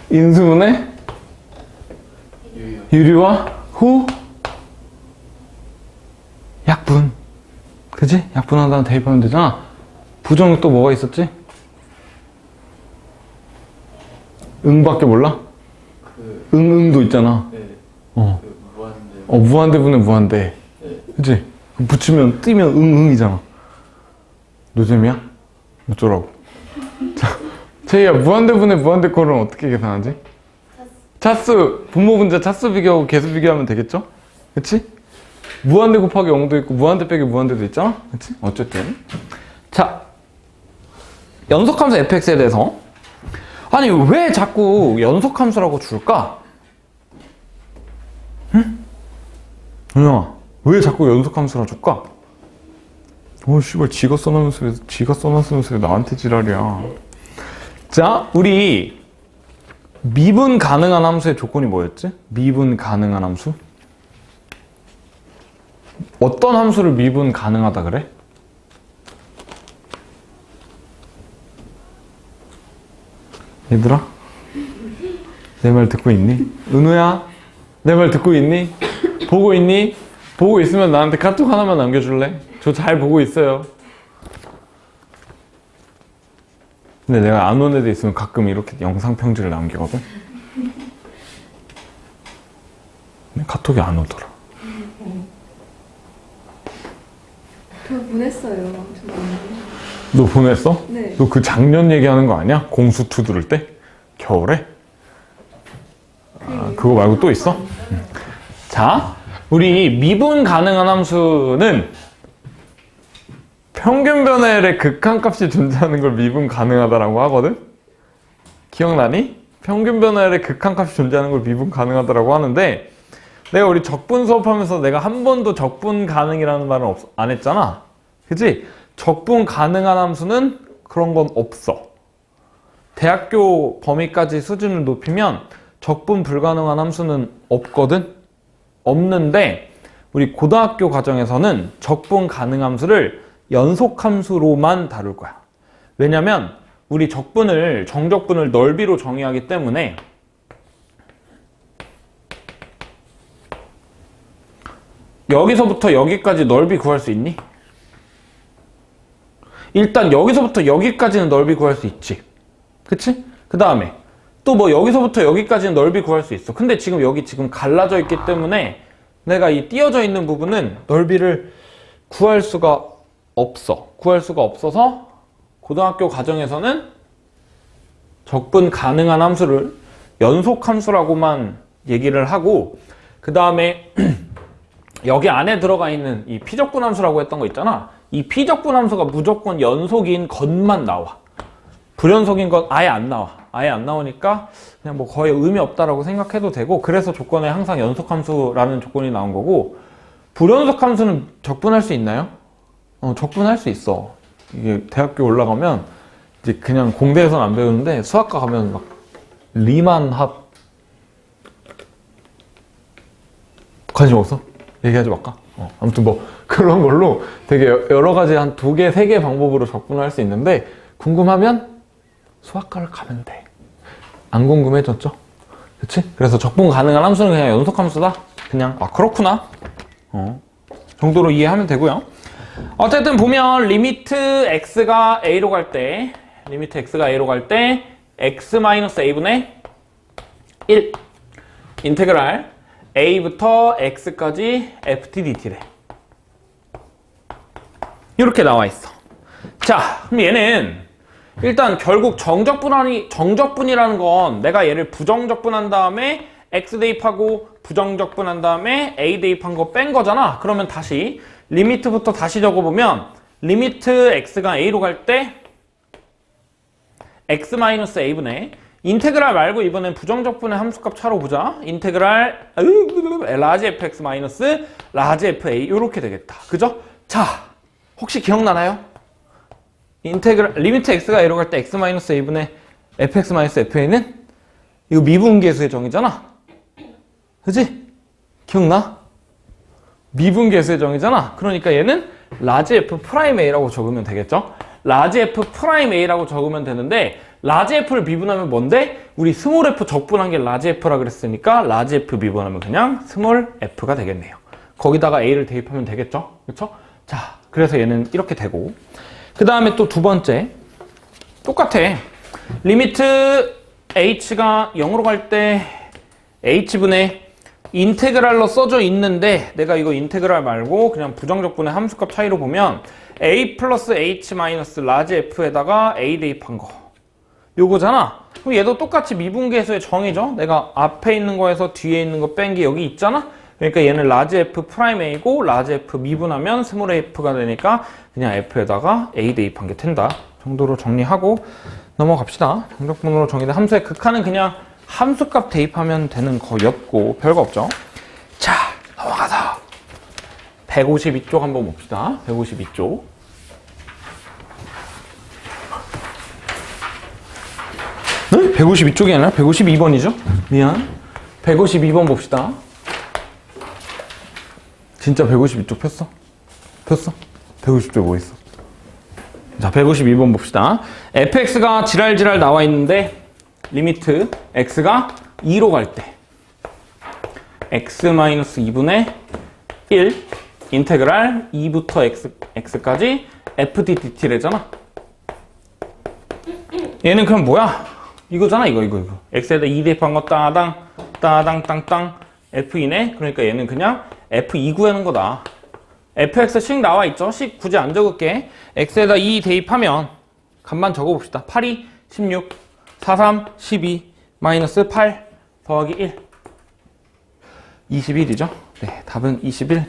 인수분해 유리와 후 약분. 그지? 약분한 다음 대입하면 되잖아. 부정은 또 뭐가 있었지? 응밖에 몰라? 응도 있잖아. 네. 어. 무한대. 무한대분의 무한대. 네. 그치? 붙이면, 뜨면 응이잖아. 노잼이야? 어쩌라고. 자, 제이야, 무한대분의 무한대 꼴은 어떻게 계산하지? 차수. 분모 분자 차수 비교하고 개수 비교하면 되겠죠? 그치? 무한대 곱하기 0도 있고, 무한대 빼기 무한대도 있잖아? 그치? 어쨌든. 자, 연속함수 fx에 대해서. 아니, 왜 자꾸 연속함수라고 줄까? 응? 은영아, 왜 자꾸 연속함수라 줄까? 씨발, 지가 써놨으면서 왜 나한테 지랄이야. 자, 우리 미분 가능한 함수의 조건이 뭐였지? 미분 가능한 함수? 어떤 함수를 미분 가능하다 그래? 얘들아? 내 말 듣고 있니? 은우야? 내 말 듣고 있니? 보고 있니? 보고 있으면 나한테 카톡 하나만 남겨줄래? 저 잘 보고 있어요. 근데 내가 안 온 애들 있으면 가끔 이렇게 영상 편지를 남기거든? 근데 카톡이 안 오더라. 저 보냈어요. 너 보냈어? 네. 너 그 작년 얘기하는 거 아니야? 공수투 들을 때? 겨울에? 아, 그거 말고 또 있어? 자, 우리 미분 가능한 함수는 평균 변화율의 극한값이 존재하는 걸 미분 가능하다라고 하거든? 기억나니? 평균 변화율의 극한값이 존재하는 걸 미분 가능하다라고 하는데, 내가 우리 적분 수업하면서 내가 한 번도 적분 가능이라는 말은 안 했잖아. 그치? 적분 가능한 함수는 그런 건 없어. 대학교 범위까지 수준을 높이면 적분 불가능한 함수는 없거든? 없는데 우리 고등학교 과정에서는 적분 가능 함수를 연속 함수로만 다룰 거야. 왜냐면 우리 정적분을 넓이로 정의하기 때문에 여기서부터 여기까지 넓이 구할 수 있니? 일단 여기서부터 여기까지는 넓이 구할 수 있지. 그치? 그 다음에 또 뭐 여기서부터 여기까지는 넓이 구할 수 있어. 근데 지금 여기 갈라져 있기 때문에 내가 이 띄어져 있는 부분은 넓이를 구할 수가 없어. 구할 수가 없어서 고등학교 과정에서는 적분 가능한 함수를 연속 함수라고만 얘기를 하고, 그 다음에 여기 안에 들어가 있는 이 피적분 함수라고 했던 거 있잖아. 이 피적분 함수가 무조건 연속인 것만 나와. 불연속인 건 아예 안 나와. 아예 안 나오니까 그냥 뭐 거의 의미 없다라고 생각해도 되고, 그래서 조건에 항상 연속함수라는 조건이 나온 거고, 불연속함수는 적분할 수 있나요? 적분할 수 있어. 이게 대학교 올라가면 이제 그냥 공대에서는 안 배우는데 수학과 가면 막 리만 합 관심 없어? 얘기하지 말까? 아무튼 뭐 그런 걸로 되게 여러 가지 한 2개, 3개 방법으로 적분할 수 있는데, 궁금하면 수학과를 가면 돼. 안 궁금해졌죠? 그치? 그래서 적분 가능한 함수는 그냥 연속함수다? 그냥 그렇구나 정도로 이해하면 되고요. 어쨌든 보면 리미트 x가 a로 갈 때 x-a분의 1 인테그랄 a부터 x까지 ft dt래. 이렇게 나와 있어. 자, 그럼 얘는 일단 결국 정적분이라는 건 내가 얘를 부정적분한 다음에 x 대입하고 부정적분한 다음에 a 대입한 거 뺀 거잖아. 그러면 다시 리미트부터 다시 적어보면 리미트 x가 a로 갈 때 x-a분의 인테그랄 말고 이번엔 부정적분의 함수값 차로 보자. 인테그랄 라지 fx 마이너스 라지 fa 이렇게 되겠다. 그죠? 자, 혹시 기억나나요? 인테그랄 리미트 x가 a로 갈 때 x-a분의 fx-fa는 이거 미분계수의 정의잖아. 그지? 기억나? 미분계수의 정의잖아. 그러니까 얘는 라지 f 프라임 a라고 적으면 되겠죠? 라지 f 프라임 a라고 적으면 되는데 라지 f를 미분하면 뭔데? 우리 스몰 f 적분한 게 라지 f라 그랬으니까 라지 f 미분하면 그냥 스몰 f가 되겠네요. 거기다가 a를 대입하면 되겠죠? 그렇죠? 자, 그래서 얘는 이렇게 되고 그 다음에 또 두 번째 똑같아. 리미트 h가 0으로 갈 때 h분의 인테그랄로 써져 있는데 내가 이거 인테그랄 말고 그냥 부정적분의 함수값 차이로 보면 a 플러스 h 마이너스 라지 f에다가 a 대입한 거 요거잖아. 그럼 얘도 똑같이 미분계수의 정의죠. 내가 앞에 있는 거에서 뒤에 있는 거 뺀 게 여기 있잖아. 그러니까 얘는 라지 f 프라임 a고 라지 f 미분하면 스몰 f가 되니까 그냥 f에다가 a 대입한 게 된다 정도로 정리하고 넘어갑시다. 정적분으로 정의된 함수의 극한은 그냥 함수값 대입하면 되는 거였고 별거 없죠. 자, 넘어가서 152쪽 한번 봅시다. 152쪽. 네? 152쪽이 아니라 152번이죠? 미안. 152번 봅시다. 진짜 152쪽 폈어? 폈어? 152쪽 뭐 있어? 자, 152번 봅시다. fx가 지랄지랄 나와 있는데 리미트 x가 2로 갈 때 x-2분의 1 인테그랄 2부터 x까지 fd dt래잖아. 얘는 그럼 뭐야? 이거잖아. 이거 x에다 2 대입한 거 따당 땅땅 f2네. 그러니까 얘는 그냥 f2 구하는 거다. fx 식 나와 있죠? 식 굳이 안 적을게. x에다 2 대입하면 값만 적어봅시다. 8이 16 43 12 마이너스 8 더하기 1 21이죠? 네, 답은 21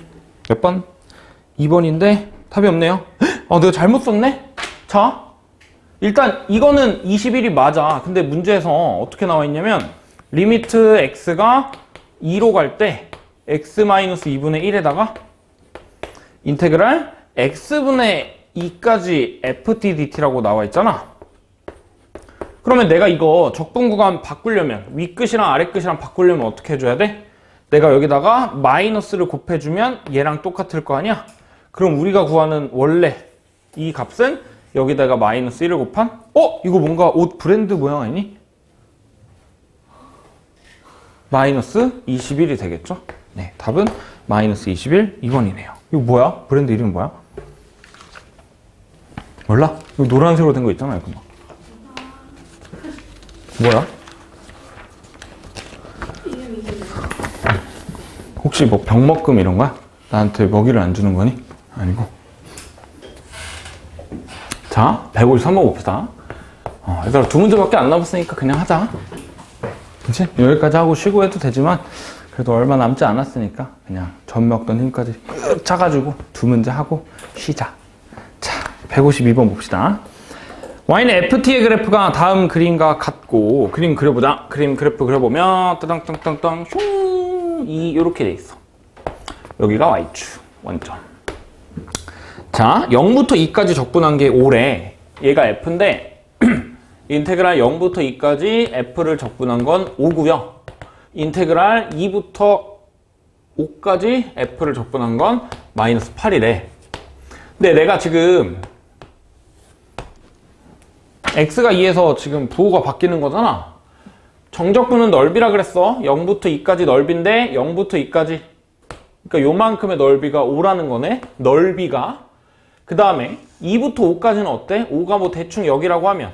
몇 번? 2번인데 답이 없네요. 내가 잘못 썼네? 자, 일단 이거는 21이 맞아. 근데 문제에서 어떻게 나와 있냐면 리미트 x가 2로 갈 때 x-2분의 1에다가 인테그랄 x분의 2까지 ft dt라고 나와 있잖아. 그러면 내가 이거 적분 구간 바꾸려면 윗끝이랑 아랫끝이랑 바꾸려면 어떻게 해줘야 돼? 내가 여기다가 마이너스를 곱해주면 얘랑 똑같을 거 아니야? 그럼 우리가 구하는 원래 이 값은 여기다가 마이너스 1을 곱한 이거 뭔가 옷 브랜드 모양 아니니? 마이너스 21이 되겠죠? 네, 답은 마이너스 21 2번이네요. 이거 뭐야? 브랜드 이름 뭐야? 몰라? 이거 노란색으로 된 거 있잖아. 이거 막. 뭐야? 혹시 뭐 병먹금 이런 거야? 나한테 먹이를 안 주는 거니? 아니고. 자, 153번 봅시다. 얘들아, 두 문제밖에 안 남았으니까 그냥 하자. 그치? 여기까지 하고 쉬고 해도 되지만 그래도 얼마 남지 않았으니까 그냥 젖 먹던 힘까지 쓱 차가지고 두 문제 하고 쉬자. 자, 152번 봅시다. y는 ft의 그래프가 다음 그림과 같고 그림 그려보자. 그림 그래프 그려보면 따당땅땅땅 이렇게 돼 있어. 여기가 y축 원점. 자, 0부터 2까지 적분한 게 5래. 얘가 f인데 인테그랄 0부터 2까지 f를 적분한 건 5고요. 인테그랄 2부터 5까지 f를 적분한 건 마이너스 8이래. 근데 내가 지금 x가 2에서 지금 부호가 바뀌는 거잖아. 정적분은 넓이라 그랬어. 0부터 2까지 넓이인데 0부터 2까지 그러니까 요만큼의 넓이가 5라는 거네. 넓이가. 그 다음에 2부터 5까지는 어때? 5가 뭐 대충 여기라고 하면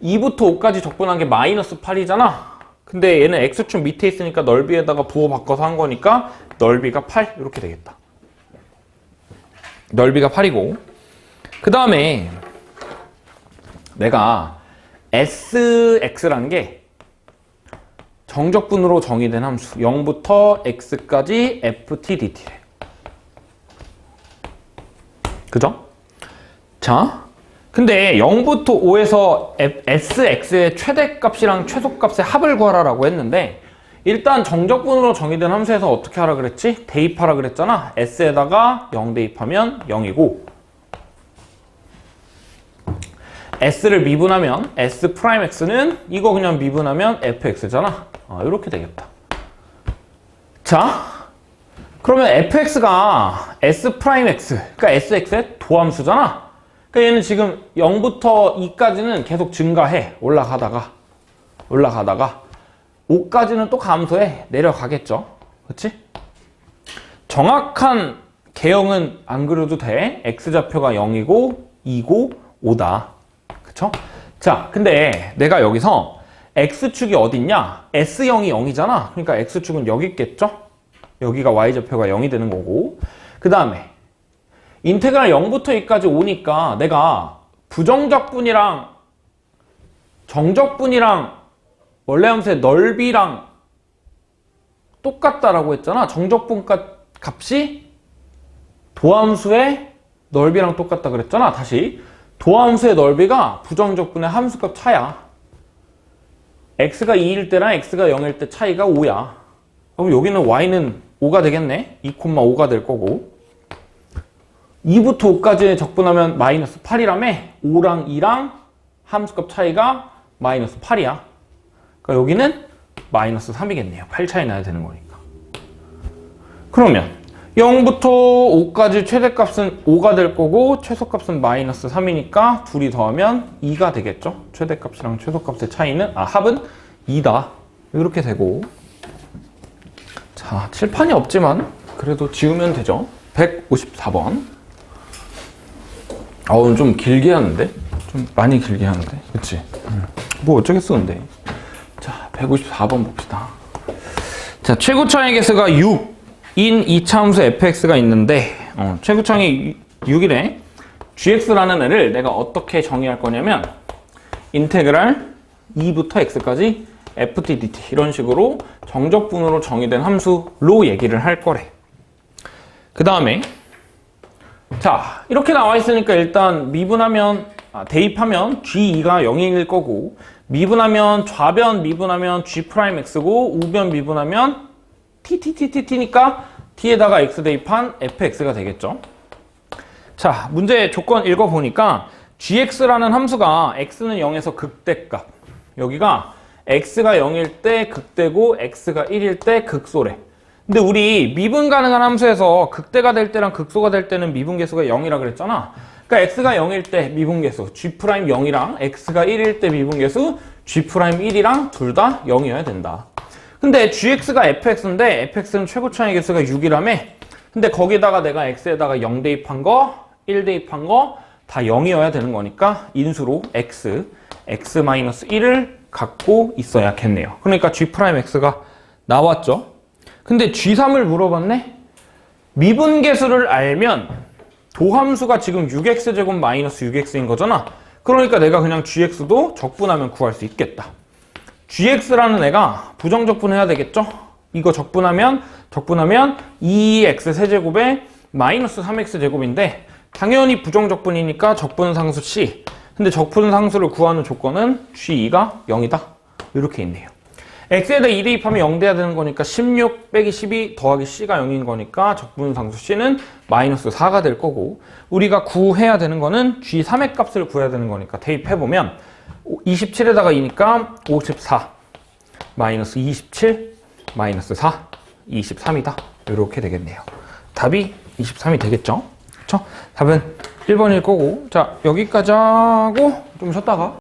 2부터 5까지 적분한 게 마이너스 8이잖아. 근데 얘는 x축 밑에 있으니까 넓이에다가 부호 바꿔서 한 거니까 넓이가 8 이렇게 되겠다. 넓이가 8이고 그 다음에 내가 sx라는 게 정적분으로 정의된 함수 0부터 x까지 ft dt래. 그죠? 자, 근데 0부터 5에서 sx의 최대값이랑 최소값의 합을 구하라고 했는데 일단 정적분으로 정의된 함수에서 어떻게 하라 그랬지? 대입하라 그랬잖아. s에다가 0 대입하면 0이고 s를 미분하면 s'x는 이거 그냥 미분하면 fx잖아. 이렇게 되겠다. 자, 그러면 fx가 s'x, 그러니까 sx의 도함수잖아. 그러니까 얘는 지금 0부터 2까지는 계속 증가해. 올라가다가 5까지는 또 감소해. 내려가겠죠. 그치? 정확한 개형은 안 그려도 돼. x좌표가 0이고 2고 5다. 그쵸? 자, 근데 내가 여기서 x축이 어딨냐? S0이 0이잖아. 그러니까 x축은 여기 있겠죠? 여기가 y좌표가 0이 되는 거고 그 다음에 인테그랄 0부터 2까지 오니까 내가 부정적분이랑 정적분이랑 원래 함수의 넓이랑 똑같다라고 했잖아. 정적분 값이 도함수의 넓이랑 똑같다 그랬잖아. 다시 도함수의 넓이가 부정적분의 함수값 차야. x가 2일 때랑 x가 0일 때 차이가 5야. 그럼 여기는 y는 5가 되겠네. 2,5가 될 거고 2부터 5까지 적분하면 마이너스 8이라며 5랑 2랑 함수값 차이가 마이너스 8이야. 그러니까 여기는 마이너스 3이겠네요. 8 차이 나야 되는 거니까. 그러면 0부터 5까지 최대값은 5가 될 거고 최소값은 마이너스 3이니까 둘이 더하면 2가 되겠죠. 최대값이랑 최소값의 차이는 합은 2다. 이렇게 되고 자, 칠판이 없지만 그래도 지우면 되죠. 154번. 좀 길게 하는데? 좀 많이 길게 하는데? 그치? 뭐 어쩌겠어 근데. 자, 154번 봅시다. 자, 최고차의 개수가 6인 2차 함수 fx가 있는데 최고차이 6이래. gx라는 애를 내가 어떻게 정의할 거냐면 인테그랄 2부터 x까지 ft dt 이런 식으로 정적분으로 정의된 함수로 얘기를 할 거래. 그 다음에 자, 이렇게 나와 있으니까 일단 미분하면 대입하면 g2가 0일 거고 미분하면 좌변 미분하면 g'x고 우변 미분하면 t니까 t에다가 x 대입한 fx가 되겠죠. 자, 문제 조건 읽어보니까 gx라는 함수가 x는 0에서 극대값, 여기가 x가 0일 때 극대고 x가 1일 때 극소래. 근데 우리 미분 가능한 함수에서 극대가 될 때랑 극소가 될 때는 미분계수가 0이라 그랬잖아. 그러니까 x가 0일 때 미분계수 g'0이랑 x가 1일 때 미분계수 g'1이랑 둘 다 0이어야 된다. 근데 gx가 fx인데 fx는 최고차의 개수가 6이라며. 근데 거기다가 내가 x에다가 0 대입한 거, 1 대입한 거 다 0이어야 되는 거니까 인수로 x-1을 갖고 있어야겠네요. 그러니까 g'x가 나왔죠. 근데 g3을 물어봤네? 미분계수를 알면 도함수가 지금 6x제곱 마이너스 6x인 거잖아. 그러니까 내가 그냥 gx도 적분하면 구할 수 있겠다. gx라는 애가 부정적분해야 되겠죠? 이거 적분하면 2x 세제곱에 마이너스 3x 제곱인데 당연히 부정적분이니까 적분상수 C. 근데 적분상수를 구하는 조건은 g2가 0이다. 이렇게 있네요. x에다 2 대입하면 0 돼야 되는 거니까 16 빼기 12 더하기 c가 0인 거니까 적분상수 c는 마이너스 4가 될 거고 우리가 구해야 되는 거는 g3의 값을 구해야 되는 거니까 대입해보면 27에다가 2니까 54 마이너스 27 마이너스 4 23이다. 이렇게 되겠네요. 답이 23이 되겠죠? 그쵸? 답은 1번일 거고 자, 여기까지 하고 좀 쉬었다가